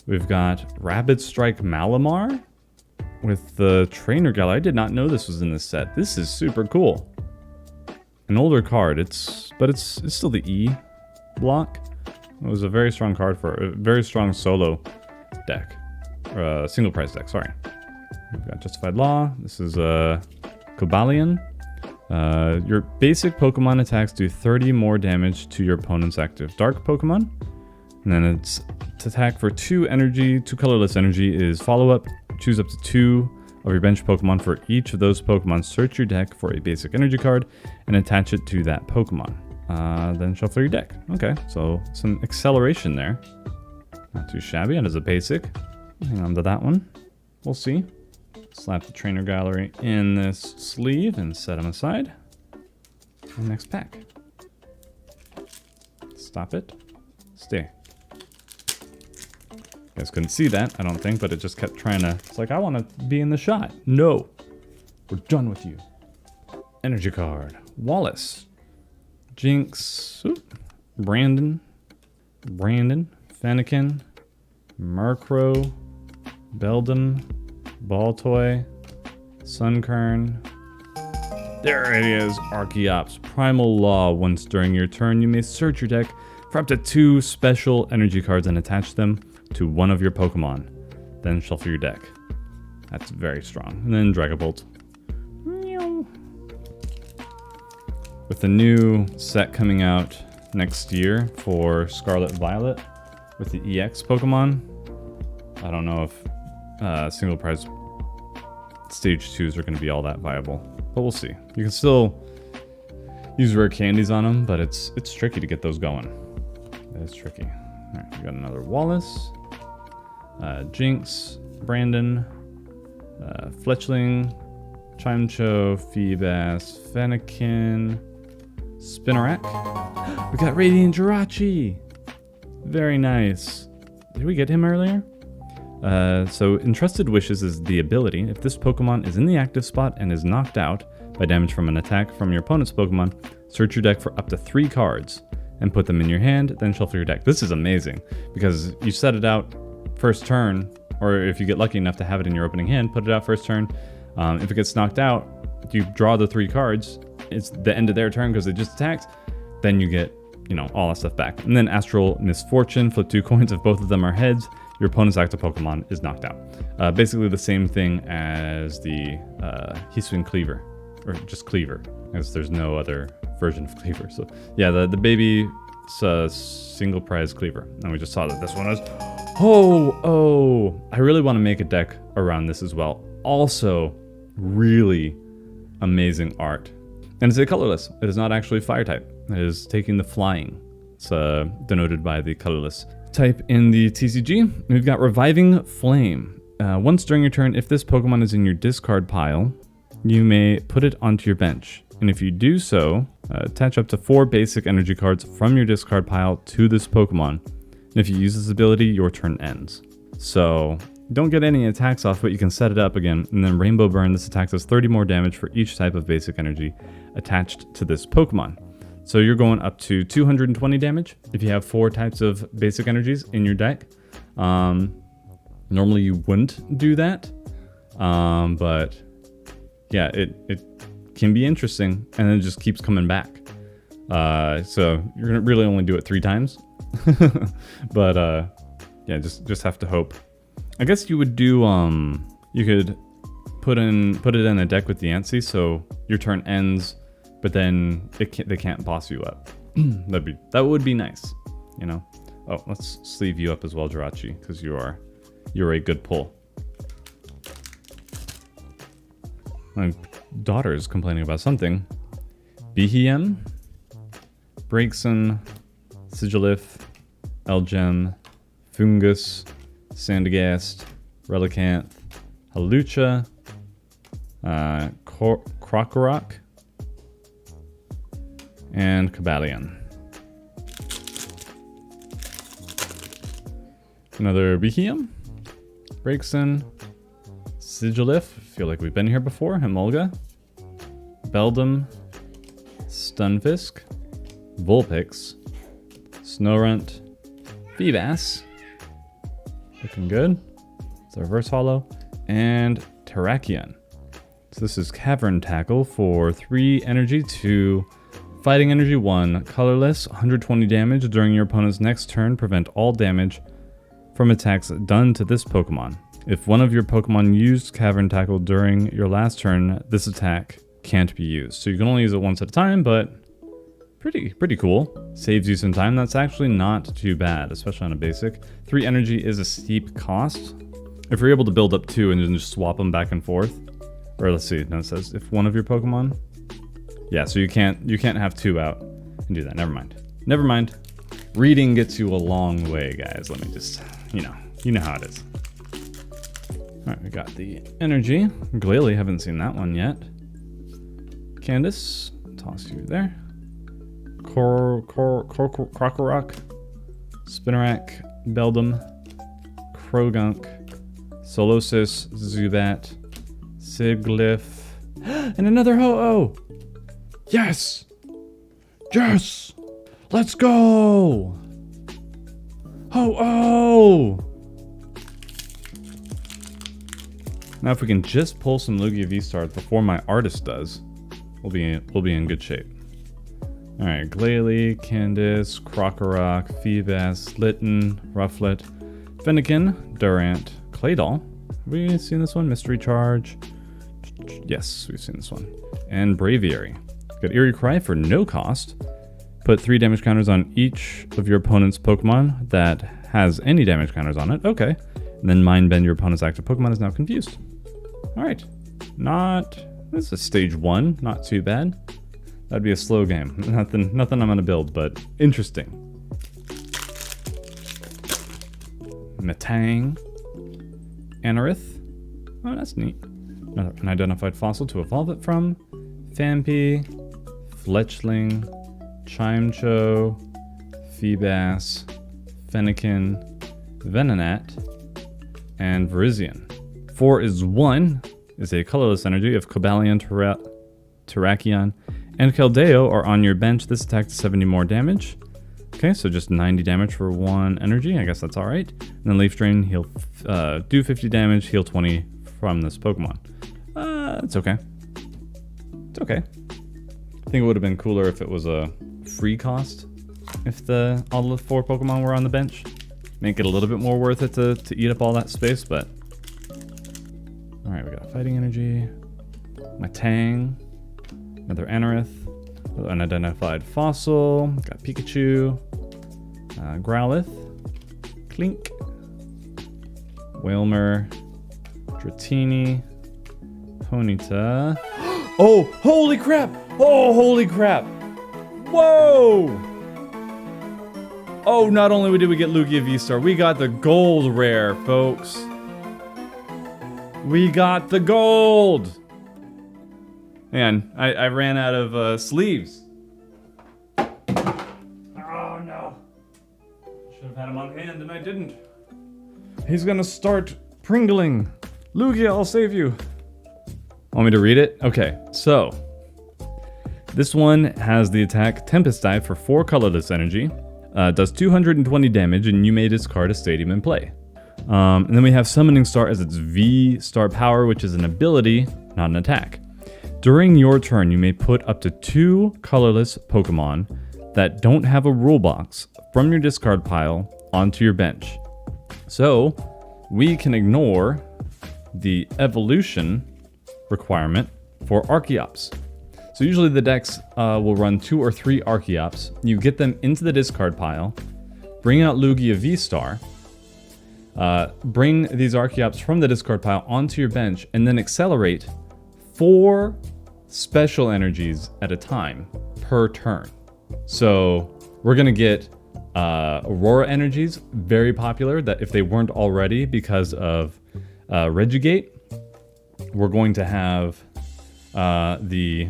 We've got Rapid Strike Malamar with the Trainer Gallery. I did not know this was in this set. This is super cool. An older card, but it's still the E block. It was a very strong card for a very strong solo deck. Single price deck, sorry. We've got Justified Law. This is Cobalion. Your basic Pokemon attacks do 30 more damage to your opponent's active Dark Pokemon. And then its attack for 2 energy, 2 colorless energy is follow-up. Choose up to 2 of your bench Pokemon for each of those Pokemon. Search your deck for a basic energy card and attach it to that Pokemon. Then shuffle your deck. Okay, so some acceleration there. Not too shabby, and as a basic. Hang on to that one. We'll see. Slap the Trainer Gallery in this sleeve and set them aside. And next pack. Stop it. Stay. You guys couldn't see that, I don't think, but it just kept trying to... It's like, I want to be in the shot. No. We're done with you. Energy card. Wallace. Jinx. Oop. Brandon. Fennekin. Murkrow. Beldum. Baltoy. Sunkern. There it is, Archeops. Primal Law. Once during your turn, you may search your deck for up to 2 special energy cards and attach them to one of your Pokemon. Then shuffle your deck. That's very strong. And then Dragapult. With the new set coming out next year for Scarlet Violet with the EX Pokemon, I don't know if single prize stage 2s are going to be all that viable. but we'll see. You can still use rare candies on them, but it's tricky to get those going. It's tricky. All right, we got another Wallace, Jinx, Brandon, Fletchling, Chimecho, Feebas, Fennekin, Spinarak. We got Radiant Jirachi. Very nice. Did we get him earlier? So Entrusted Wishes is the ability. If this Pokemon is in the active spot and is knocked out by damage from an attack from your opponent's Pokemon, search your deck for up to 3 cards and put them in your hand, then shuffle your deck. This is amazing because you set it out first turn, or if you get lucky enough to have it in your opening hand, put it out first turn. If it gets knocked out, you draw the 3 cards. It's the end of their turn because they just attacked. Then you get, all that stuff back. And then Astral Misfortune, flip 2 coins. If both of them are heads, your opponent's active Pokemon is knocked out. Basically the same thing as the Hisuian Cleaver, or just Cleaver, as there's no other version of Cleaver. So yeah, the baby single prize Cleaver. And we just saw that this one is, I really want to make a deck around this as well. Also, really amazing art. And it's a colorless. It is not actually fire type. It is taking the flying. It's denoted by the colorless type in the TCG. We've got Reviving Flame. Once during your turn, if this Pokemon is in your discard pile, you may put it onto your bench. And if you do so, attach up to 4 basic energy cards from your discard pile to this Pokemon. And if you use this ability, your turn ends. So don't get any attacks off, but you can set it up again. And then Rainbow Burn, this attack does 30 more damage for each type of basic energy attached to this Pokemon. So you're going up to 220 damage if you have 4 types of basic energies in your deck. Normally you wouldn't do that, but yeah, it can be interesting, and then it just keeps coming back. So you're gonna really only do it 3 times, but yeah, just have to hope. I guess you would do you could put it in a deck with the Yancey, so your turn ends, but then they can't boss you up. That would be nice, Oh, let's sleeve you up as well, Jirachi, because you're a good pull. My daughter is complaining about something. Behem, Braixen, Sigilif, Elgem, Fungus, Sandagast, Relicanth, Halucha, Krokorok, and Cobalion. Another Behem, Braixen, Sigilif, feel like we've been here before, Hemolga, Beldum, Stunfisk, Vulpix, Snorunt, Feebas, looking good, it's a reverse holo, and Terrakion. So this is Cavern Tackle for 3 energy, 2 fighting energy, 1 colorless, 120 damage during your opponent's next turn, prevent all damage from attacks done to this Pokemon. If one of your Pokemon used Cavern Tackle during your last turn, this attack can't be used. So you can only use it once at a time, but pretty cool. Saves you some time. That's actually not too bad, especially on a basic. 3 energy is a steep cost. If you're able to build up 2 and then just swap them back and forth, or let's see, no, it says if one of your Pokemon. Yeah, so you can't have 2 out and do that. Never mind. Reading gets you a long way, guys. Let me just, you know how it is. All right, we got the energy. Glalie, haven't seen that one yet. Candace, toss you there. Krokorok, Spinarak, Beldum, Krogunk, Solosis, Zubat, Sigilif, and another Ho-Oh! Yes! Yes! Let's go! Ho-Oh! Now if we can just pull some Lugia V-Stars before my artist does, we'll be in good shape. Alright, Glalie, Candace, Krokorok, Feebas, Litten, Rufflet, Fennekin, Durant, Claydol. Have we seen this one? Mystery Charge. Yes, we've seen this one. And Braviary. Got Eerie Cry for no cost. Put 3 damage counters on each of your opponent's Pokemon that has any damage counters on it. Okay. And then Mind Bend, your opponent's active Pokemon is now confused. Alright. Not This is stage 1, not too bad. That'd be a slow game. Nothing I'm gonna build, but interesting. Metang. Anorith. Oh, that's neat. Another unidentified fossil to evolve it from. Phampi. Fletchling. Chimecho. Feebas. Fennekin. Venonat. And Virizion. 4 is 1. Is a colorless energy of Cobalion, Terrakion, and Keldeo are on your bench. This attack does 70 more damage. Okay, so just 90 damage for 1 energy. I guess that's alright. And then Leaf Drain, he'll do 50 damage, heal 20 from this Pokemon. It's okay. It's okay. I think it would have been cooler if it was a free cost. If all the 4 Pokemon were on the bench. Make it a little bit more worth it to eat up all that space, but... Alright, we got Fighting Energy, Metang, another Anorith, another unidentified fossil, got Pikachu, Growlithe, Clink, Wailmer, Dratini, Ponyta. Oh, holy crap! Oh, holy crap! Whoa! Oh, not only did we get Lugia V-Star, we got the gold rare, folks. We got the gold! Man, I ran out of sleeves. Oh no. Should have had him on hand and I didn't. He's gonna start pringling. Lugia, I'll save you. Want me to read it? Okay, so. This one has the attack Tempest Dive for 4 colorless energy. Does 220 damage and you may discard a stadium in play. And then we have Summoning Star as its V-Star power, which is an ability, not an attack. During your turn, you may put up to 2 colorless Pokemon that don't have a rule box from your discard pile onto your bench. So, we can ignore the evolution requirement for Archeops. So usually the decks will run 2 or 3 Archeops. You get them into the discard pile, bring out Lugia V-Star, bring these Archeops from the discard pile onto your bench, and then accelerate 4 special energies at a time per turn. So we're gonna get Aurora energies, very popular, that if they weren't already because of Regigate. We're going to have the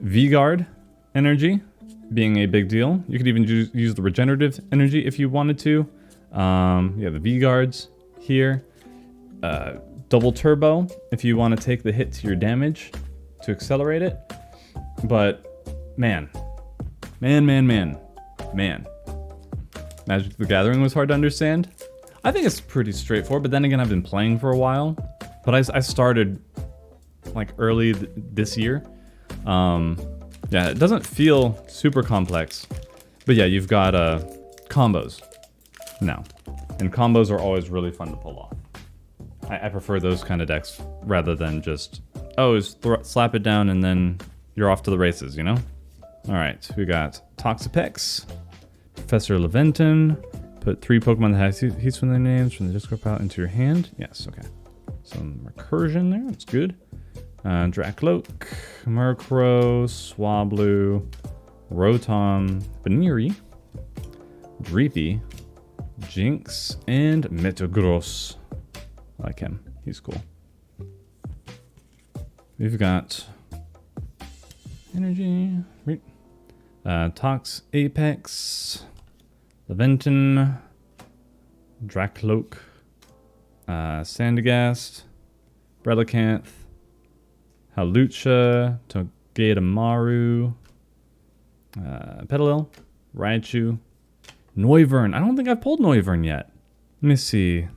V-Guard energy being a big deal. You could even use the regenerative energy if you wanted to. Yeah, the V-Guards here. Double Turbo if you want to take the hit to your damage to accelerate it. But man. Magic the Gathering was hard to understand. I think it's pretty straightforward, but then again, I've been playing for a while. But I started like early this year. Yeah, it doesn't feel super complex. But yeah, you've got combos now. And combos are always really fun to pull off. I prefer those kind of decks rather than just, oh, slap it down and then you're off to the races, you know? Alright, we got Toxapex, Professor Laventon, put 3 Pokemon that have heats from their names from the discard pile into your hand. Yes, okay. Some recursion there, that's good. Dracloak, Murkrow, Swablu, Rotom, Baniri, Dreepy, Jinx, and Metagross. I like him, he's cool. We've got Energy, Tox Apex, Laventon, Dracloak, Sandagast, Relicanth, Hawlucha, Togedemaru, Petalil, Raichu, Noivern. I don't think I've pulled Noivern yet. Let me see.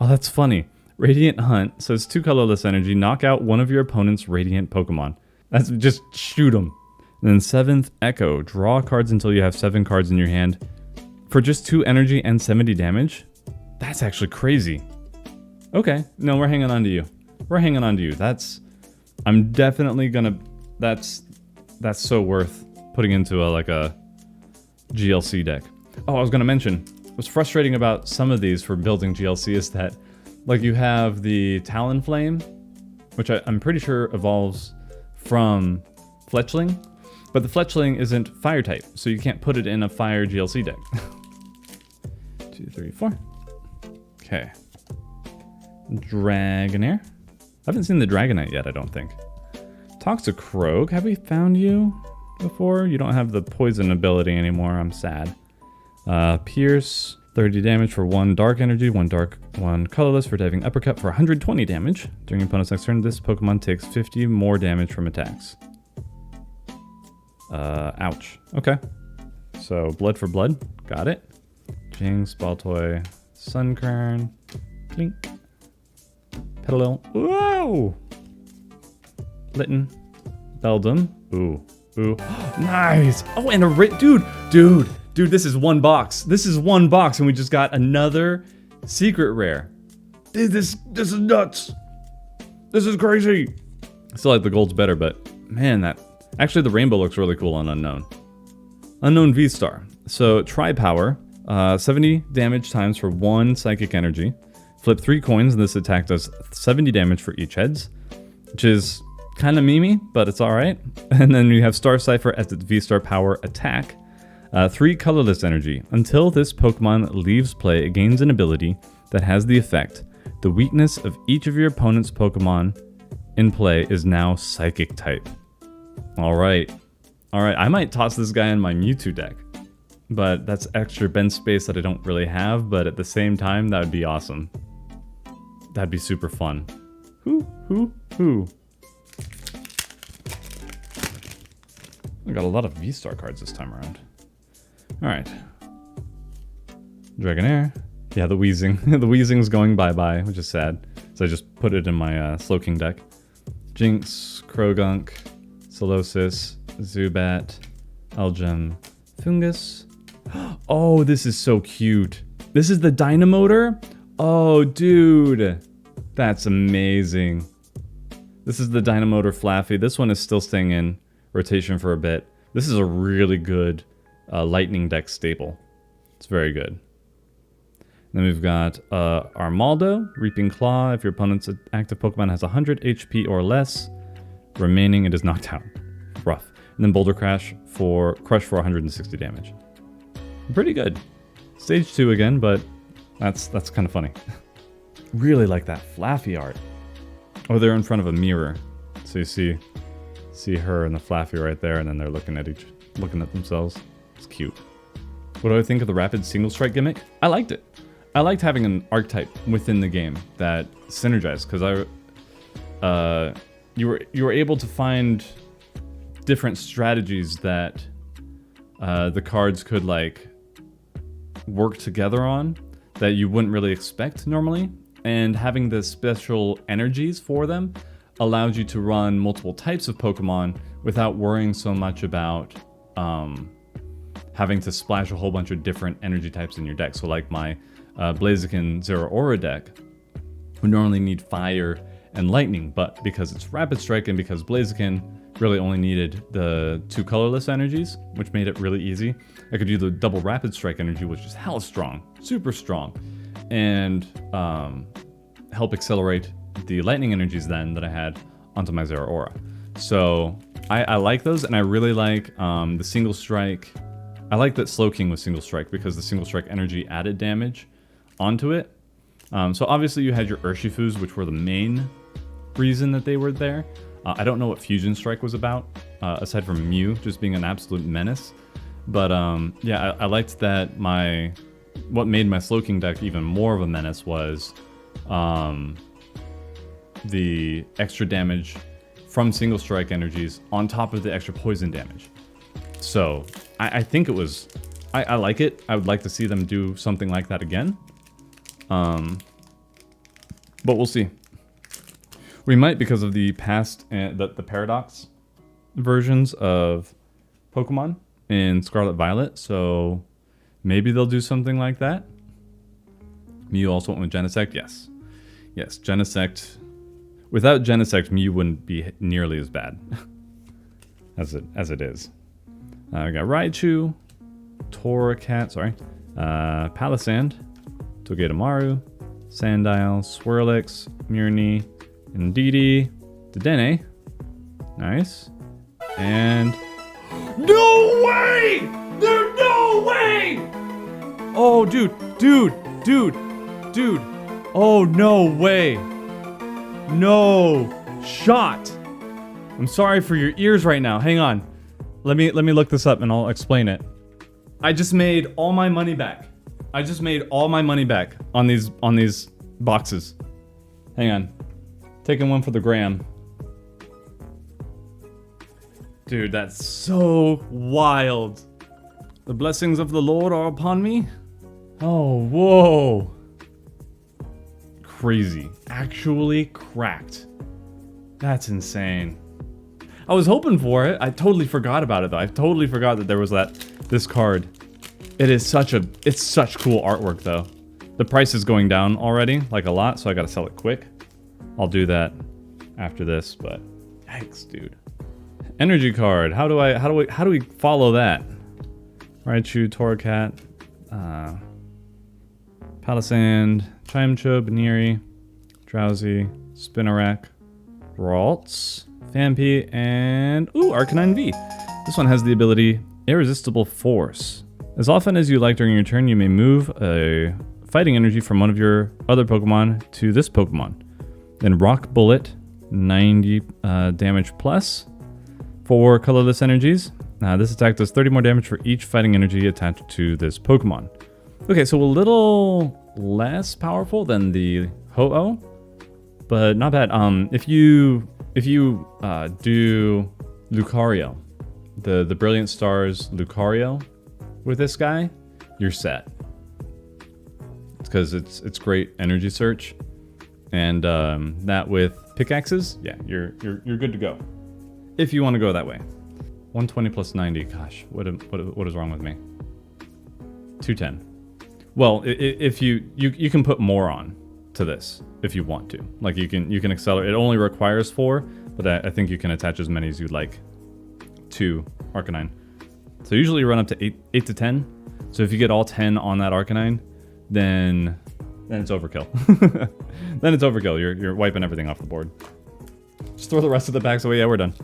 Oh, that's funny. Radiant Hunt. So it's 2 colorless energy. Knock out one of your opponent's Radiant Pokemon. That's just shoot them. And then 7th Echo. Draw cards until you have 7 cards in your hand. For just 2 energy and 70 damage? That's actually crazy. Okay. No, we're hanging on to you. We're hanging on to you. I'm definitely gonna... That's so worth putting into a GLC deck. Oh, I was gonna mention, what's frustrating about some of these for building GLC is that, like, you have the Talonflame, which I'm pretty sure evolves from Fletchling, but the Fletchling isn't fire type, so you can't put it in a fire GLC deck. 2, 3, 4. Okay. Dragonair. I haven't seen the Dragonite yet, I don't think. Toxicroak, have we found you before? You don't have the poison ability anymore, I'm sad. Pierce, 30 damage for 1 dark energy, 1 colorless for diving uppercut for 120 damage. During your opponent's next turn, this Pokemon takes 50 more damage from attacks. Ouch. Okay. So, blood for blood. Got it. Jinx, Baltoy, Sunkern, Clink, Petalil. Whoa! Litten, Beldum. Ooh. Ooh. Nice! Oh, and a Dude, this is one box. This is one box, and we just got another secret rare. Dude, this is nuts. This is crazy. I still like the golds better, but man, actually the rainbow looks really cool on Unknown. Unknown V-Star. So, Tri-Power, 70 damage times for 1 psychic energy. Flip 3 coins, and this attack does 70 damage for each heads, which is kind of memey, but it's alright. And then you have Star Cipher as its V-Star power attack. 3 colorless energy. Until this Pokemon leaves play, it gains an ability that has the effect: the weakness of each of your opponent's Pokemon in play is now Psychic type. Alright. Alright, I might toss this guy in my Mewtwo deck. But that's extra bench space that I don't really have, but at the same time, that would be awesome. That'd be super fun. Hoo. I got a lot of V-Star cards this time around. Alright. Dragonair. Yeah, the Weezing. The Weezing's going bye-bye, which is sad. So I just put it in my Slowking deck. Jinx, Krogunk, Solosis, Zubat, Algem, Fungus. Oh, this is so cute. This is the Dynamotor? Oh, dude. That's amazing. This is the Dynamotor Flaffy. This one is still staying in rotation for a bit. This is a really good Lightning deck staple. It's very good. Then we've got Armaldo, Reaping Claw. If your opponent's active Pokemon has 100 HP or less remaining, it is knocked out. Rough. And then Boulder Crush for 160 damage. Pretty good. Stage 2 again, but that's kind of funny. Really like that Flaffy art. Oh, they're in front of a mirror, so you see her and the Flaffy right there, and then they're looking at themselves. It's cute. What do I think of the Rapid Single Strike gimmick? I liked it. I liked having an archetype within the game that synergized, because you were able to find different strategies that the cards could like work together on that you wouldn't really expect normally, and having the special energies for them allowed you to run multiple types of Pokemon without worrying so much about having to splash a whole bunch of different energy types in your deck. So like my Blaziken Zeraora deck would normally need Fire and Lightning, but because it's Rapid Strike and because Blaziken really only needed the 2 colorless energies, which made it really easy, I could do the double Rapid Strike energy, which is hella strong, super strong, and help accelerate the Lightning energies then that I had onto my Zeraora. So I like those, and I really like the Single Strike. I like that Slowking was Single Strike because the Single Strike energy added damage onto it. So obviously you had your Urshifus, which were the main reason that they were there. I don't know what Fusion Strike was about, aside from Mew just being an absolute menace. But yeah, I liked that what made my Slowking deck even more of a menace was the extra damage from Single Strike energies on top of the extra poison damage. So I think it was, I like it. I would like to see them do something like that again. But we'll see. We might, because of the past, the Paradox versions of Pokemon in Scarlet Violet, so maybe they'll do something like that. Mew also went with Genesect, yes. Yes, Genesect. Without Genesect, Mew wouldn't be nearly as bad as it is. We got Raichu, Torracat, Palisand, Togedemaru, Sandile, Swirlix, Murni, Indeedee, Dedenne, Nice. And... No way! There's no way! Oh, dude. Oh, no way. No shot. I'm sorry for your ears right now. Hang on. Let me look this up and I'll explain it. I just made all my money back. I just made all my money back on these boxes. Hang on. Taking one for the gram. Dude, that's so wild. The blessings of the Lord are upon me. Oh, whoa. Crazy. Actually cracked. That's insane. I was hoping for it. I totally forgot about it though. I totally forgot that there was this card. It's such cool artwork though. The price is going down already, like a lot, so I gotta sell it quick. I'll do that after this, but yikes, dude. Energy card. How do we follow that? Raichu, Torracat, Palisand, Chimcho, Baneri, Drowsy, Spinarak, Ralts, Phanpy, and ooh, Arcanine V. This one has the ability Irresistible Force. As often as you like during your turn, you may move a fighting energy from one of your other Pokemon to this Pokemon. Then Rock Bullet, 90 damage plus. 4 colorless energies. This attack does 30 more damage for each fighting energy attached to this Pokemon. Okay, so a little less powerful than the Ho-Oh, but not bad. If you do Lucario, the Brilliant Stars Lucario with this guy, you're set. It's because it's great energy search, and that with pickaxes, yeah, you're good to go. If you want to go that way. 120 plus 90, gosh, what is wrong with me? 210. Well, if you can put more on to this if you want to. Like you can accelerate. It only requires 4, but I think you can attach as many as you'd like to Arcanine. So usually you run up to 8 to 10. So if you get all 10 on that Arcanine, then it's overkill. Then it's overkill. You're wiping everything off the board. Just throw the rest of the packs away. Yeah, we're done.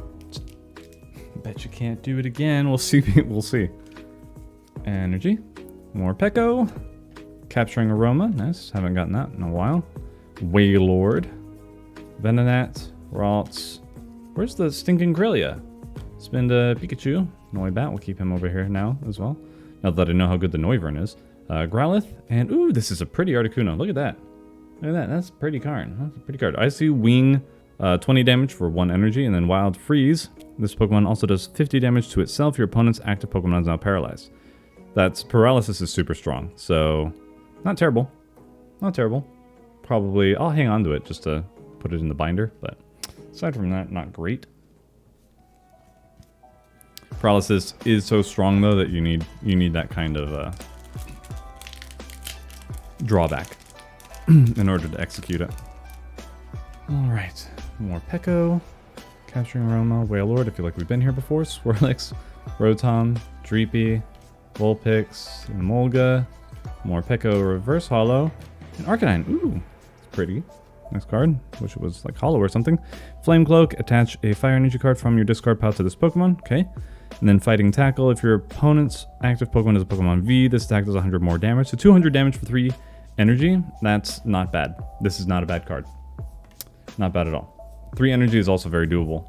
Bet you can't do it again. We'll see. We'll see. Energy. More Peko. Capturing Aroma. Nice. Haven't gotten that in a while. Wailord. Venonat. Ralts. Where's the stinking Grillia? Spend a Pikachu. Noibat. We'll keep him over here now as well. Now that I know how good the Noivern is. Growlithe. And ooh, this is a pretty Articuno. Look at that. Look at that. That's a pretty card. That's a pretty card. I see Wing. 20 damage for 1 energy, and then Wild Freeze. This Pokemon also does 50 damage to itself. Your opponent's active Pokemon is now paralyzed. That's Paralysis is super strong, so not terrible. Not terrible. Probably, I'll hang on to it just to put it in the binder, but aside from that, not great. Paralysis is so strong though that you need that kind of drawback in order to execute it. All right. More Peko, Capturing Aroma, Wailord, I feel like we've been here before, Swirlix, Rotom, Dreepy, Vulpix, Emolga, more Peko Reverse Hollow, and Arcanine. Ooh, it's pretty. Nice card. Wish it was like hollow or something. Flame Cloak, attach a Fire Energy card from your discard pile to this Pokemon. Okay. And then Fighting Tackle, if your opponent's active Pokemon is a Pokemon V, this attack does 100 more damage. So 200 damage for 3 energy. That's not bad. This is not a bad card. Not bad at all. 3 energy is also very doable.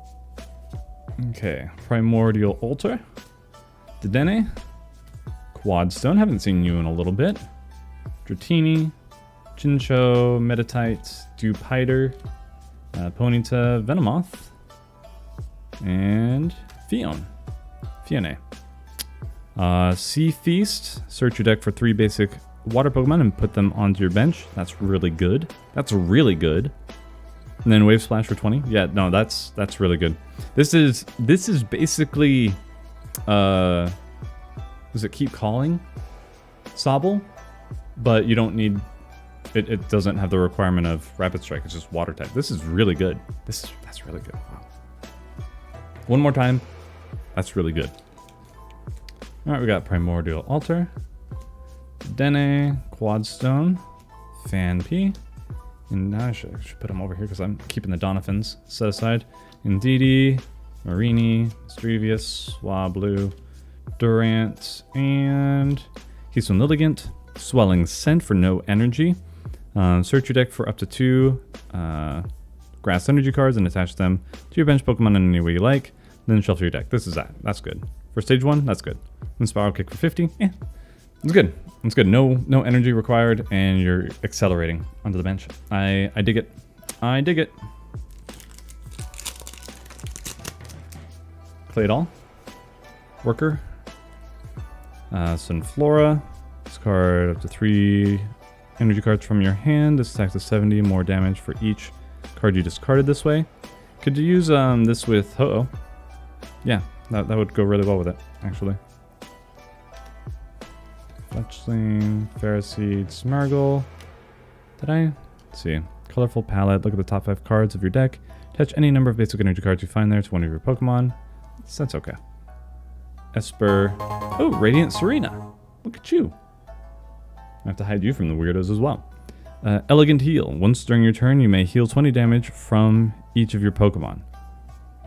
Okay, Primordial Altar. Dedenne. Quadstone, haven't seen you in a little bit. Dratini. Chincho, Meditite, Dewpider, Ponyta, Venomoth, and Fione. Sea Feast. Search your deck for 3 basic water Pokemon and put them onto your bench. That's really good. That's really good. And then Wave Splash for 20. Yeah, no, that's really good. This is basically does it Keep Calling? Sobble? But you don't need it doesn't have the requirement of Rapid Strike, it's just water type. This is really good. That's really good. Wow. One more time. That's really good. Alright, we got Primordial Altar, Dene, Quadstone, Phanpy. And now I should put them over here because I'm keeping the Donphans set aside. Indeedee, Marini, Strevius, Swablu, Durant, and Keystone Lilligant. Swelling Scent for no energy. Search your deck for up to 2 grass energy cards and attach them to your bench Pokemon in any way you like. Then shuffle your deck. This is that. That's good. For stage 1, that's good. Then Spiral Kick for 50. It's good. It's good. No energy required, and you're accelerating onto the bench. I dig it. I dig it. Play it all. Worker. Sunflora. Discard up to 3 energy cards from your hand. This attacks to 70, more damage for each card you discarded this way. Could you use this with Ho-Oh? Yeah, that would go really well with it, actually. Fletchling, Ferroseed, Smargle. Did I? Let's see. Colorful palette. Look at the top 5 cards of your deck. Attach any number of basic energy cards you find there to one of your Pokemon. That's okay. Esper. Oh, Radiant Serena. Look at you. I have to hide you from the weirdos as well. Elegant Heal. Once during your turn, you may heal 20 damage from each of your Pokemon.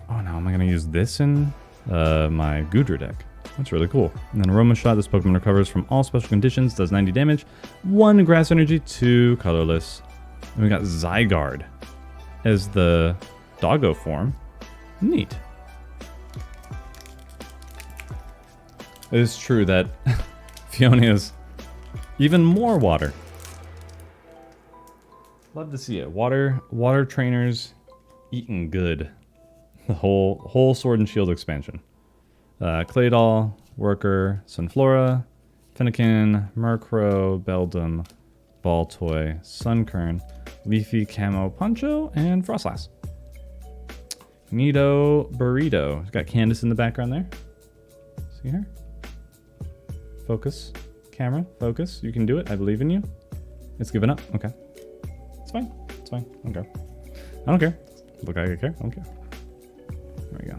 Oh, now am I going to use this in my Goodra deck? That's really cool. And then Aroma Shot. This Pokemon recovers from all special conditions, does 90 damage, 1 Grass Energy, 2 Colorless. And we got Zygarde as the doggo form. Neat. It is true that Fiona is even more water. Love to see it. Water trainers eating good. The whole Sword and Shield expansion. Claydol, Worker, Sunflora, Fennekin, Murkrow, Beldum, Baltoy, Sunkern, Leafy Camo Poncho, and Frostlass. Nido Burrito. It's got Candace in the background there. See her? Focus. Camera, focus. You can do it. I believe in you. It's given up. Okay. It's fine. It's fine. I don't care. I don't care. Look like I care. I don't care. There we go.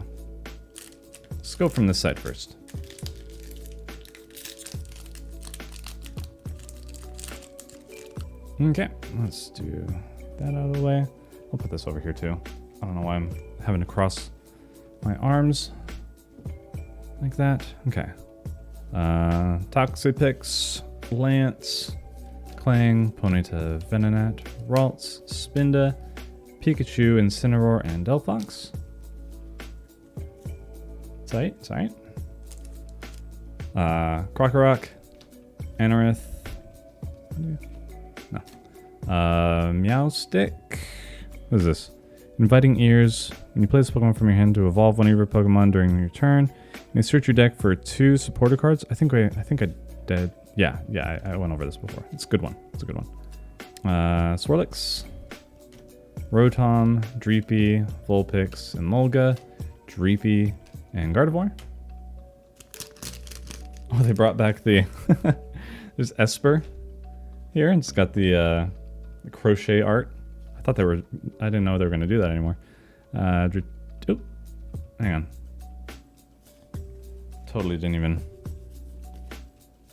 Let's go from this side first. Okay. Let's do that out of the way. I'll put this over here too. I don't know why I'm having to cross my arms like that. Okay. Toxapex, Lance, Clang, Ponyta, Venonat, Ralts, Spinda, Pikachu, Incineroar, and Delphox. Sight. Krokorok, Anorith. No. Meowstick. What is this? Inviting Ears. When you play this Pokemon from your hand to evolve one of your Pokemon during your turn, you may search your deck for 2 supporter cards. I think I did. Yeah, I went over this before. It's a good one. Swirlix, Rotom, Dreepy, Vulpix, and Mulga, Dreepy, and Gardevoir. Oh, they brought back the... There's Esper here, and it's got the crochet art. I didn't know they were going to do that anymore. Oh, hang on. Totally didn't even...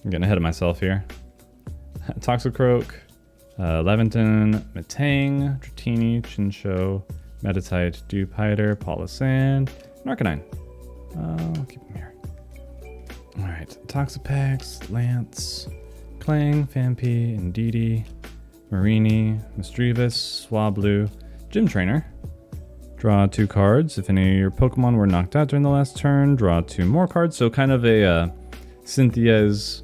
I'm getting ahead of myself here. Toxicroak, Leventon, Metang, Dratini, Chinchou, Meditite, Dewpider, Palossand, and Arcanine. I'll keep them here. Alright, Toxapex, Lance, Clang, Phanpy, Indeedee, Marini, Misdreavus, Swablu, Gym Trainer. Draw 2 cards. If any of your Pokemon were knocked out during the last turn, draw 2 more cards. So kind of a Cynthia's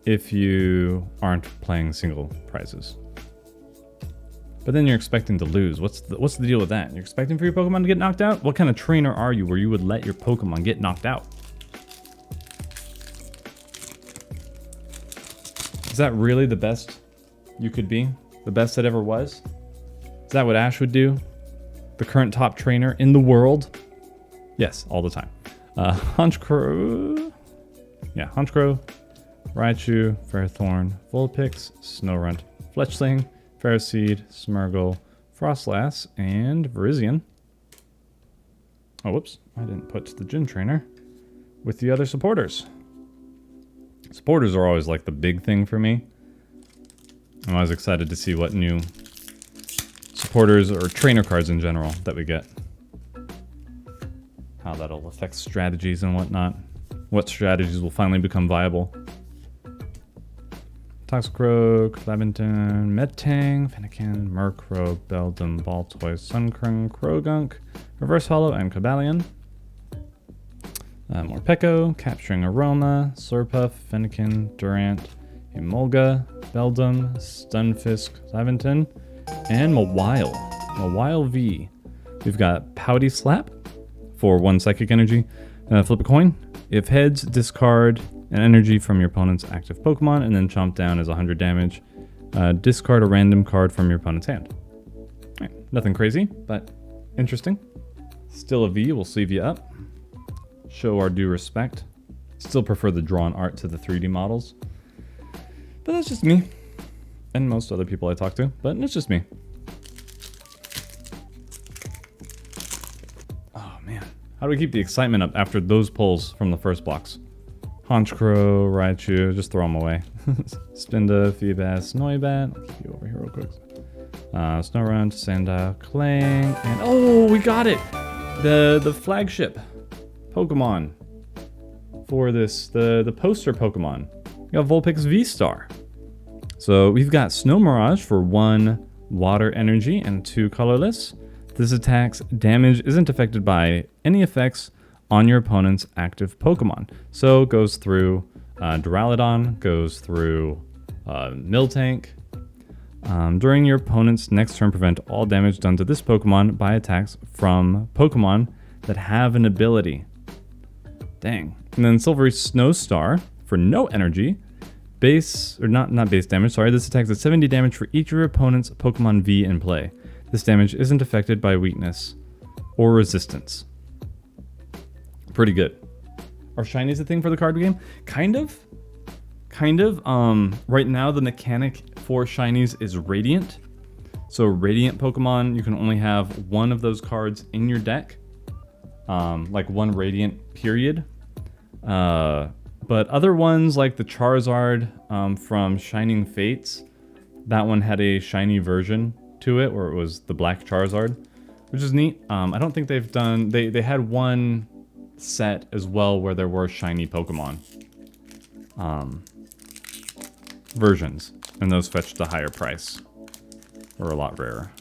if you aren't playing single prizes. But then you're expecting to lose. What's the deal with that? You're expecting for your Pokemon to get knocked out? What kind of trainer are you where you would let your Pokemon get knocked out? Is that really the best you could be? The best that ever was? Is that what Ash would do? The current top trainer in the world? Yes, all the time. Honchkrow. Yeah, Honchkrow, Raichu, Ferrothorn, Vulpix, Snorunt, Fletchling, Ferroseed, Smargle, Frostlass, and Virizion. Oh, whoops. I didn't put the Gym Trainer with the other supporters. Supporters are always like the big thing for me. I'm always excited to see what new supporters or trainer cards in general that we get. how that'll affect strategies and whatnot. What strategies will finally become viable. Toxicroak, Laventon, Medtang, Fennekin, Murkrow, Beldum, Baltoy, Sunkern, Krogunk, Reverse Hollow, and Cobalion. Morpeko, Capturing Aroma, Slurpuff, Fennekin, Durant, Emolga, Beldum, Stunfisk, Laventon, and Mawile. Mawile V. We've got Pouty Slap for 1 psychic energy. Flip a coin. If heads, discard an energy from your opponent's active Pokemon and then chomp down as 100 damage. Discard a random card from your opponent's hand. Right, nothing crazy, but interesting. Still a V, we'll sleeve you up. Show our due respect. Still prefer the drawn art to the 3D models. But that's just me. And most other people I talk to, but it's just me. Oh man, how do we keep the excitement up after those pulls from the first box? Honchkrow, Raichu, just throw them away. Spinda, Feebas, Noibat. I'll keep you over here real quick. Snorunt, Sandile, Clang, and oh, we got it! The flagship Pokemon for this, the poster Pokemon. We got Vulpix V-Star. So we've got Snow Mirage for 1 water energy and 2 colorless. This attack's damage isn't affected by any effects on your opponent's active Pokemon. So it goes through Duraludon, goes through Miltank. During your opponent's next turn, prevent all damage done to this Pokemon by attacks from Pokemon that have an ability. Dang. And then Silvery Snowstar for no energy. Base, or not base damage, sorry. This attacks at 70 damage for each of your opponent's Pokemon V in play. This damage isn't affected by weakness or resistance. Pretty good. Are shinies a thing for the card game? Kind of. Right now the mechanic for shinies is Radiant. So Radiant Pokemon, you can only have 1 of those cards in your deck. Like 1 Radiant period. But other ones like the Charizard from Shining Fates, that one had a shiny version to it where it was the black Charizard, which is neat. I don't think they've done, they had one set as well where there were shiny Pokemon versions, and those fetched a higher price or a lot rarer.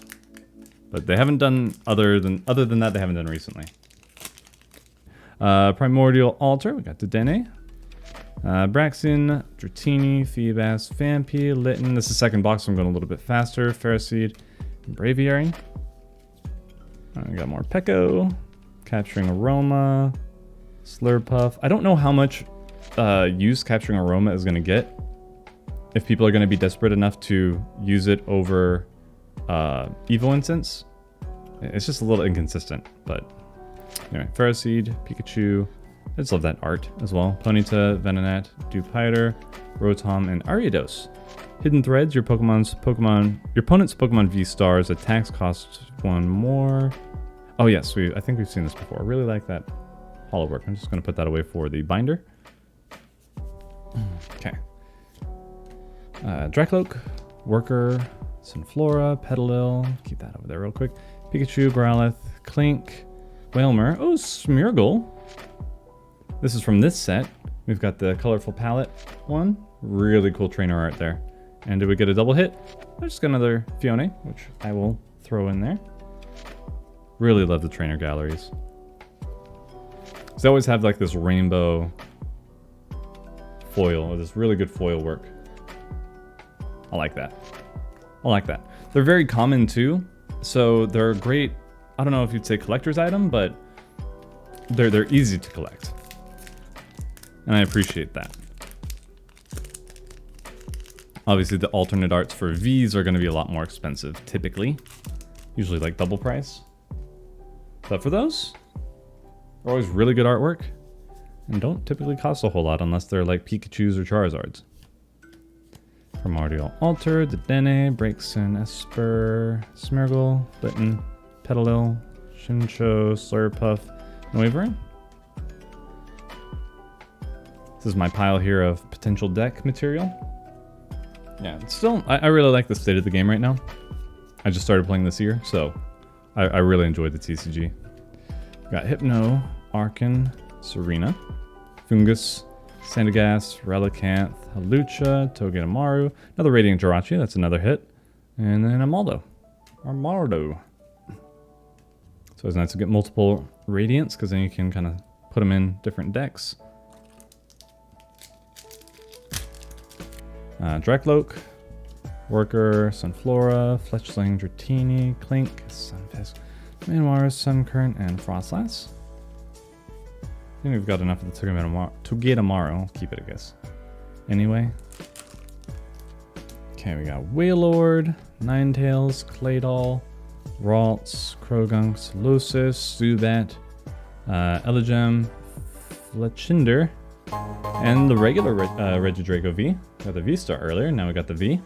But they haven't done other than that, they haven't done recently. Primordial Altar, we got Dedenne, Braixen, Dratini, Feebas, Phanpy, Litten. This is the second box, so I'm going a little bit faster. Ferroseed, Braviary. We got more Peko, Capturing Aroma, Slurpuff. I don't know how much use Capturing Aroma is going to get. If people are going to be desperate enough to use it over Evo Instance. It's just a little inconsistent, but anyway. Ferroseed, Pikachu. I just love that art as well. Ponyta, Venonat, Dewpider, Rotom, and Ariados. Hidden Threads, your opponent's Pokemon V-Stars attacks cost 1 more. Oh yes, I think we've seen this before. I really like that hollow work. I'm just going to put that away for the binder. Okay. Dracloak, Worker, Sunflora, Petalil. Keep that over there real quick. Pikachu, Growlithe, Clink, Wailmer. Oh, Smeargle. This is from this set. We've got the colorful palette one. Really cool trainer art there. And did we get a double hit? I just got another Fione, which I will throw in there. Really love the trainer galleries. They always have like this rainbow foil, or this really good foil work. I like that. I like that. They're very common too, so they're great. I don't know if you'd say collector's item, but they're easy to collect. And I appreciate that. Obviously, the alternate arts for Vs are going to be a lot more expensive, typically. Usually like double price. But for those, they're always really good artwork. And don't typically cost a whole lot unless they're like Pikachus or Charizards. Primordial Altar, Dedenne, Braixen, Esper, Smeargle, Litten, Petalil, Shincho, Slurpuff, and Waverin. This is my pile here of potential deck material. Yeah, it's still, I really like the state of the game right now. I just started playing this year, so I really enjoyed the TCG. Got Hypno, Arcan, Serena, Fungus, Sandagast, Relicanth, Halucha, Togedemaru, another Radiant Jirachi, that's another hit, and then Armaldo. So it's nice to get multiple Radiants, because then you can kind of put them in different decks. Drakloak, Worker, Sunflora, Fletchling, Dratini, Clink, Sunfisk, Manwar, Suncurrent, and Frostlass. I think we've got enough of the Togedemaru. I'll keep it, I guess. Anyway. Okay, we got Wailord, Ninetales, Claydol, Ralts, Croagunk, Solosis, Zubat, Elegem, Fletchinder, and the regular Regidrago V. Got the V-Star earlier, now we got the V.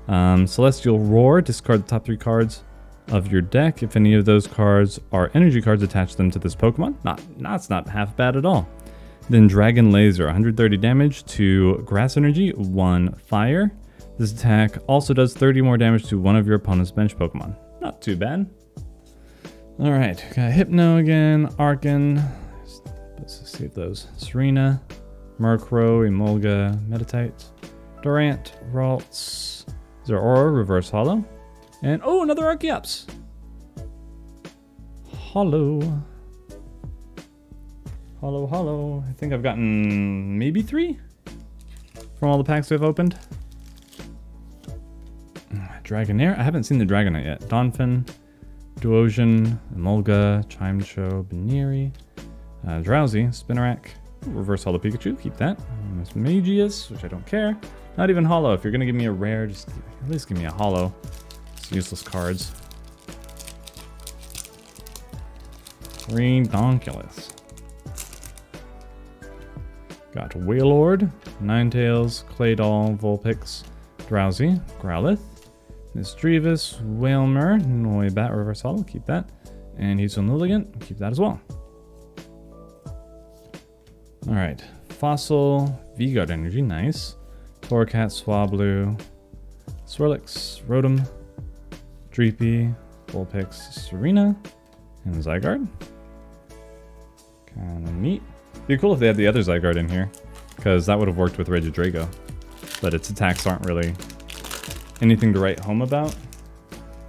Celestial Roar, discard the top 3 cards of your deck. If any of those cards are energy cards, attach them to this Pokemon. That's not half bad at all. Then Dragon Laser, 130 damage to Grass Energy, 1 Fire. This attack also does 30 more damage to one of your opponent's bench Pokemon. Not too bad. Alright, got Hypno again, Arcan. Let's save those. Serena, Murkrow, Emolga, Meditite, Durant, Ralts, Zeraora, Reverse Hollow. And, oh, another Archeops! Hollow. I think I've gotten maybe 3 from all the packs we've opened. Dragonair. I haven't seen the Dragonite yet. Donphin, Duosion, Emolga, Chimecho, Baneri, Drowsy, Spinarak, Reverse Hollow Pikachu. Keep that. Miss Magius, which I don't care. Not even Hollow. If you're going to give me a rare, just at least give me a Hollow. It's useless cards. Redonkulous. Got Wailord, Ninetales, Claydol, Vulpix, Drowsy, Growlithe, Misdreavus, Wailmer, Noibat, Reverse Hollow, keep that. And Heatstone Lilligant, keep that as well. Alright, Fossil, V-Guard Energy, nice. Torracat, Swablu, Swirlix, Rotom, Dreepy, Vulpix, Serena, and Zygarde. Kinda neat. Be cool if they had the other Zygarde in here, because that would have worked with Regidrago. But its attacks aren't really anything to write home about,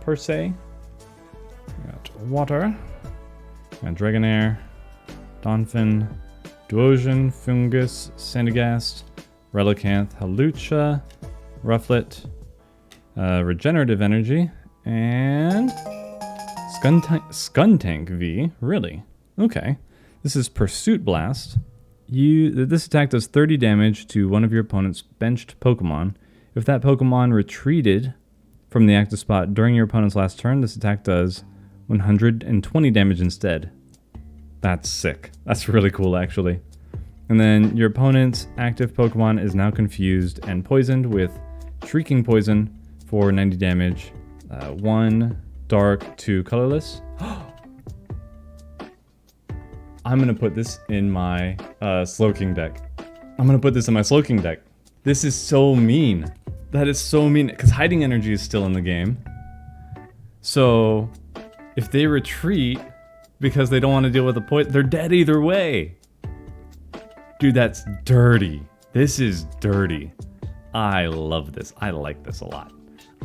per se. We got Water, we got Dragonair, Donphin, Duosion, Fungus, Sandagast, Relicanth, Halucha, Rufflet, Regenerative Energy, and Skuntank V. Really? Okay. This is Pursuit Blast. This attack does 30 damage to one of your opponent's benched Pokemon. If that Pokemon retreated from the active spot during your opponent's last turn, this attack does 120 damage instead. That's sick. That's really cool, actually. And then your opponent's active Pokemon is now confused and poisoned with Shrieking Poison for 90 damage. 1 dark, 2 colorless. I'm going to put this in my Slowking deck. This is so mean. That is so mean. Because Hiding Energy is still in the game. So, if they retreat because they don't want to deal with the poison, they're dead either way. Dude, that's dirty. This is dirty. I love this. I like this a lot.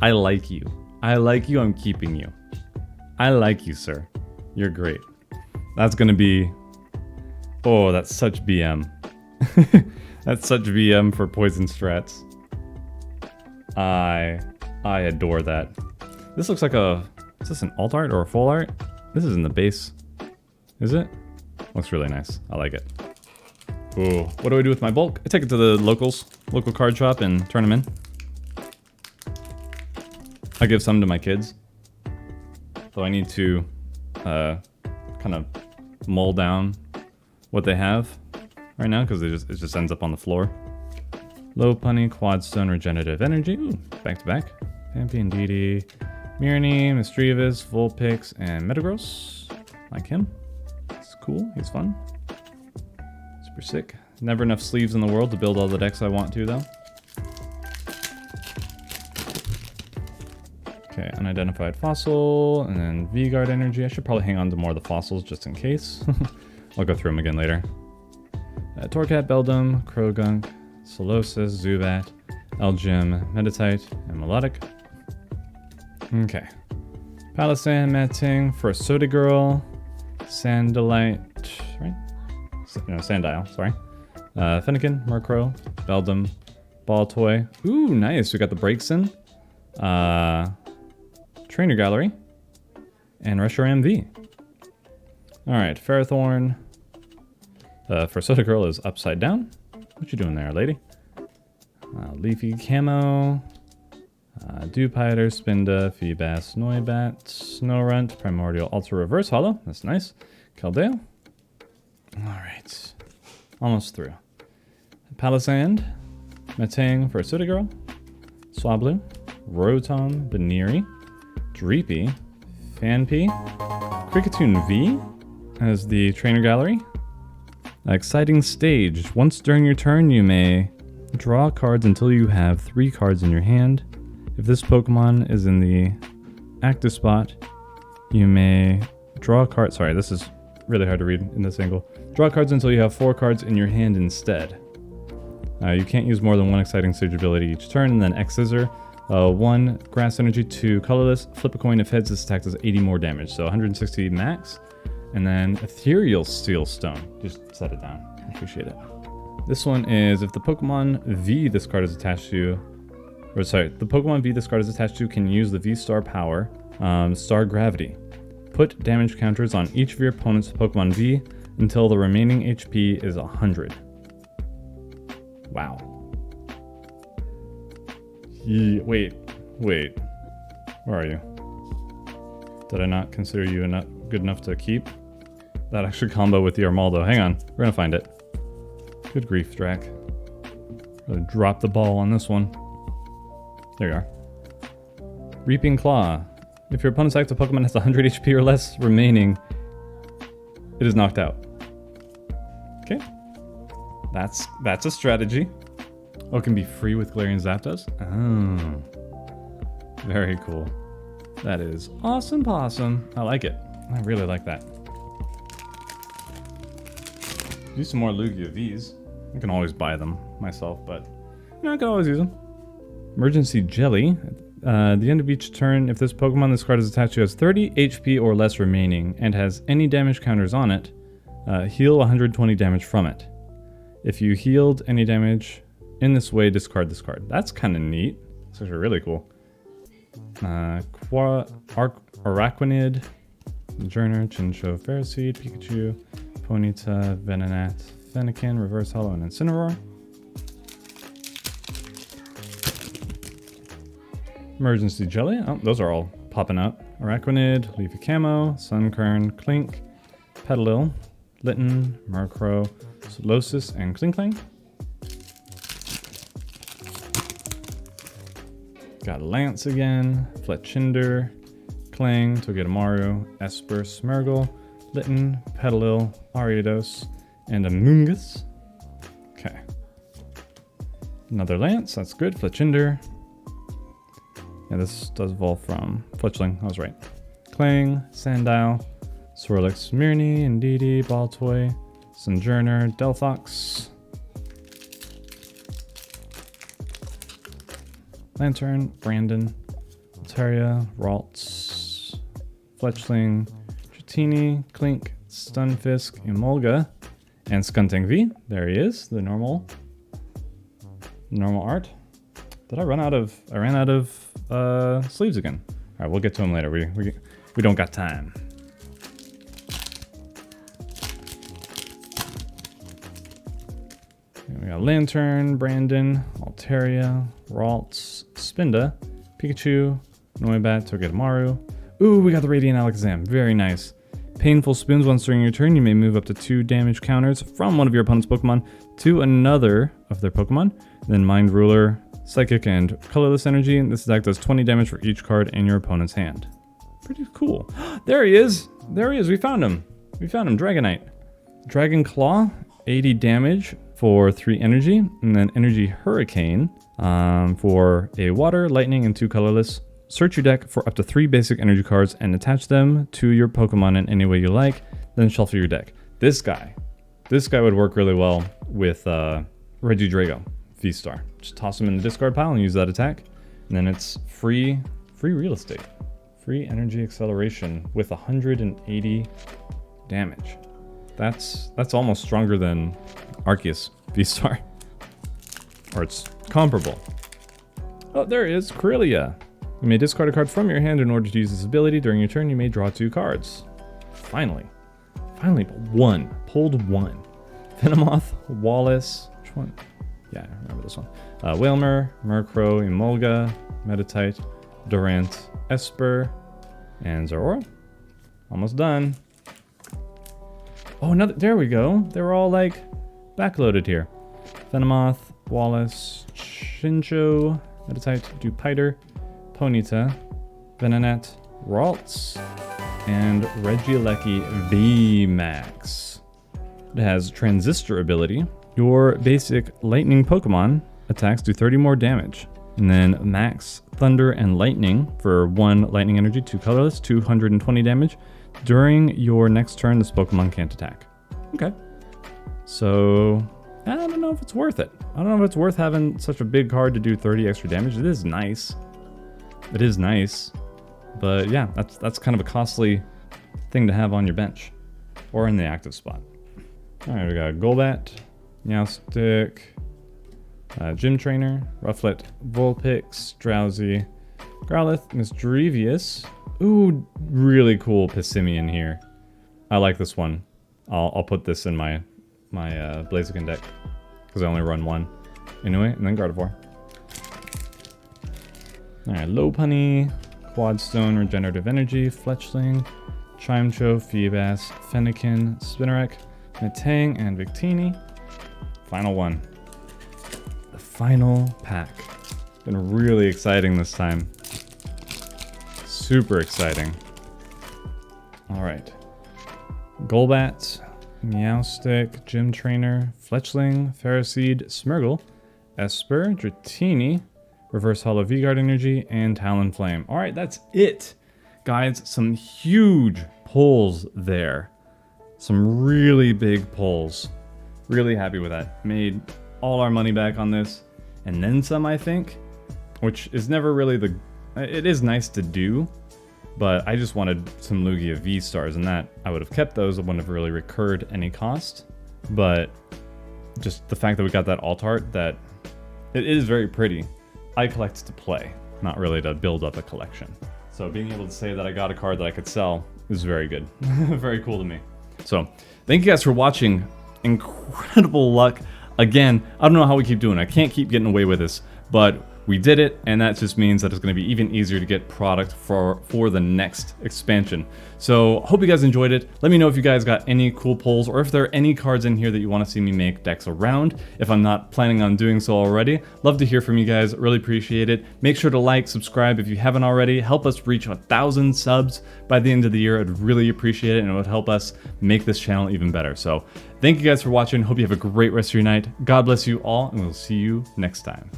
I like you. I'm keeping you. I like you, sir. You're great. That's going to be... Oh, that's such BM. That's such BM for poison strats. I adore that. This looks like a... Is this an alt art or a full art? This is in the base. Is it? Looks really nice. I like it. Ooh, what do I do with my bulk? I take it to the local card shop and turn them in. I give some to my kids. So I need to kind of mull down what they have right now, because it just ends up on the floor. Lopunny, Quadstone, Regenerative Energy. Ooh, back to back. Pampy and Didi, Mirany, Misdreavus, Vulpix, and Metagross. Like him. It's cool. He's fun. Super sick. Never enough sleeves in the world to build all the decks I want to, though. Okay, Unidentified Fossil, and then V-Guard Energy. I should probably hang on to more of the fossils just in case. I'll go through them again later. Torcat, Beldum, Krogunk, Solosis, Zubat, Elgym, Meditite, and Melodic. Okay. Palisand, Mating, for Soda Girl, Sandalite, right? No, Sandile, sorry. Fennekin, Murkrow, Beldum, Baltoy. Ooh, nice. We got the Braixen, Trainer Gallery, and Reshiram V. Alright, Ferrothorn. For Soda Girl is upside down. What you doing there, lady? Leafy Camo, Dewpider, Spinda, Feebas, Noibat, Snorunt, Primordial Ultra Reverse Hollow. That's nice. Keldeo. Alright. Almost through. Palisand, Metang for Soda Girl, Swablu, Rotom, Baniri, Dreepy, Fanpy, Kricketune V as the Trainer Gallery. Exciting stage. Once during your turn, you may draw cards until you have 3 cards in your hand. If this Pokemon is in the active spot, you may draw a card. Sorry, this is really hard to read in this angle. Draw cards until you have 4 cards in your hand instead. You can't use more than 1 exciting stage ability each turn, and then X-Scissor. 1 Grass Energy, 2 Colorless. Flip a coin. If heads, this attack does 80 more damage, so 160 max. And then Ethereal Steel Stone. Just set it down. I appreciate it. This one is if the Pokemon V this card is attached to, or sorry, the Pokemon V this card is attached to can use the V-Star power, Star Gravity. Put damage counters on each of your opponent's Pokemon V until the remaining HP is 100. Wow. Wait. Where are you? Did I not consider you good enough to keep? That actually combo with the Armaldo. Hang on, we're gonna find it. Good grief, Drac. Really dropped the ball on this one. There you are. Reaping Claw. If your opponent's active Pokemon has 100 HP or less remaining, it is knocked out. Okay. That's a strategy. Oh, it can be free with Galarian Zapdos? Oh. Very cool. That is awesome possum. I like it. I really like that. Do some more Lugia Vs. I can always buy them myself, but I can always use them. Emergency Jelly. At the end of each turn, if this Pokemon this card is attached to has 30 HP or less remaining and has any damage counters on it, heal 120 damage from it. If you healed any damage in this way, discard this card. That's kind of neat. It's actually really cool. Araquanid, Journer, Chinchou, Ferroseed, Pikachu, Ponyta, Venonat, Fennekin, Reverse Hollow, and Incineroar. Emergency Jelly. Oh, those are all popping up. Araquanid, Leafy Camo, Sunkern, Clink, Petalil, Litten, Murkrow, Solosis, and Klinklang. Got Lance again, Fletchinder, Clang, Togedemaru, Esper, Smeargle, Litten, Petalil, Ariados, and Amoonguss. Okay. Another Lance, that's good. Fletchinder. Yeah, this does evolve from Fletchling, I was right. Clang, Sandile, Swirlix, Mirny, Indeedee, Baltoy, Sojourner, Delphox, Lantern, Brandon, Altaria, Ralts, Fletchling, Dratini, Clink, Stunfisk, Emolga, and Skuntank V. There he is, the normal art. Did I run out of? I ran out of sleeves again. All right, we'll get to him later. We don't got time. We got Lantern, Brandon, Altaria, Ralts, Spinda, Pikachu, Noibat, Togedemaru. Ooh, we got the Radiant Alakazam. Very nice. Painful Spoons. Once during your turn, you may move up to 2 damage counters from one of your opponent's Pokemon to another of their Pokemon. Then Mind Ruler, Psychic, and Colorless Energy. And this attack does 20 damage for each card in your opponent's hand. Pretty cool. There he is. There he is. We found him. Dragonite. Dragon Claw, 80 damage for 3 energy. And then Energy Hurricane for a water, lightning, and 2 colorless. Search your deck for up to 3 basic energy cards and attach them to your Pokemon in any way you like. Then shuffle your deck. This guy would work really well with Regidrago, V-Star. Just toss him in the discard pile and use that attack. And then it's free real estate. Free energy acceleration with 180 damage. That's almost stronger than Arceus V-Star. Or it's comparable. Oh, there is Corellia. You may discard a card from your hand in order to use this ability. During your turn, you may draw 2 cards. Finally, one. Pulled one. Venomoth, Wallace. Which one? Yeah, I remember this one. Wailmer, Murkrow, Emolga, Meditite, Durant, Esper, and Zeraora. Almost done. Oh, another. There we go. They were all like backloaded here. Venomoth, Wallace, Shincho, Meditite, Dupiter, Ponyta, Venonat, Ralts, and Regieleki VMAX. It has Transistor ability. Your basic lightning Pokemon attacks do 30 more damage. And then Max Thunder and Lightning for 1 lightning energy, 2 colorless, 220 damage. During your next turn, this Pokemon can't attack. Okay. So, I don't know if it's worth it. I don't know if it's worth having such a big card to do 30 extra damage. It is nice. It is nice. But yeah, that's kind of a costly thing to have on your bench. Or in the active spot. Alright, we got Golbat, Meowstic, Gym Trainer, Rufflet, Vulpix, Drowsy, Growlithe, Misdrevious. Ooh, really cool Pissimian here. I like this one. I'll put this in my Blaziken deck because I only run 1 anyway, and then Gardevoir. Alright, Lopunny, Quadstone, Regenerative Energy, Fletchling, Chimecho, Feebas, Fennekin, Spinarak, Metang, and Victini. Final one. The final pack. It's been really exciting this time. Super exciting. Alright. Golbat, Meowstic, Gym Trainer, Fletchling, Ferroseed, Smeargle, Esper, Dratini, Reverse Hollow V-Guard Energy, and Talonflame. Alright, that's it. Guys, some huge pulls there. Some really big pulls. Really happy with that. Made all our money back on this. And then some, I think. Which is never really the... It is nice to do. But I just wanted some Lugia V-Stars, and that I would have kept those. It wouldn't have really recurred any cost. But just the fact that we got that alt art, that it is very pretty. I collect to play, not really to build up a collection. So being able to say that I got a card that I could sell is very good. Very cool to me. So thank you guys for watching. Incredible luck. Again, I don't know how we keep doing it. I can't keep getting away with this, but we did it, and that just means that it's going to be even easier to get product for the next expansion. So hope you guys enjoyed it. Let me know if you guys got any cool pulls, or if there are any cards in here that you want to see me make decks around, if I'm not planning on doing so already. Love to hear from you guys. Really appreciate it. Make sure to like, subscribe if you haven't already. Help us reach 1,000 subs by the end of the year. I'd really appreciate it, and it would help us make this channel even better. So thank you guys for watching. Hope you have a great rest of your night. God bless you all, and we'll see you next time.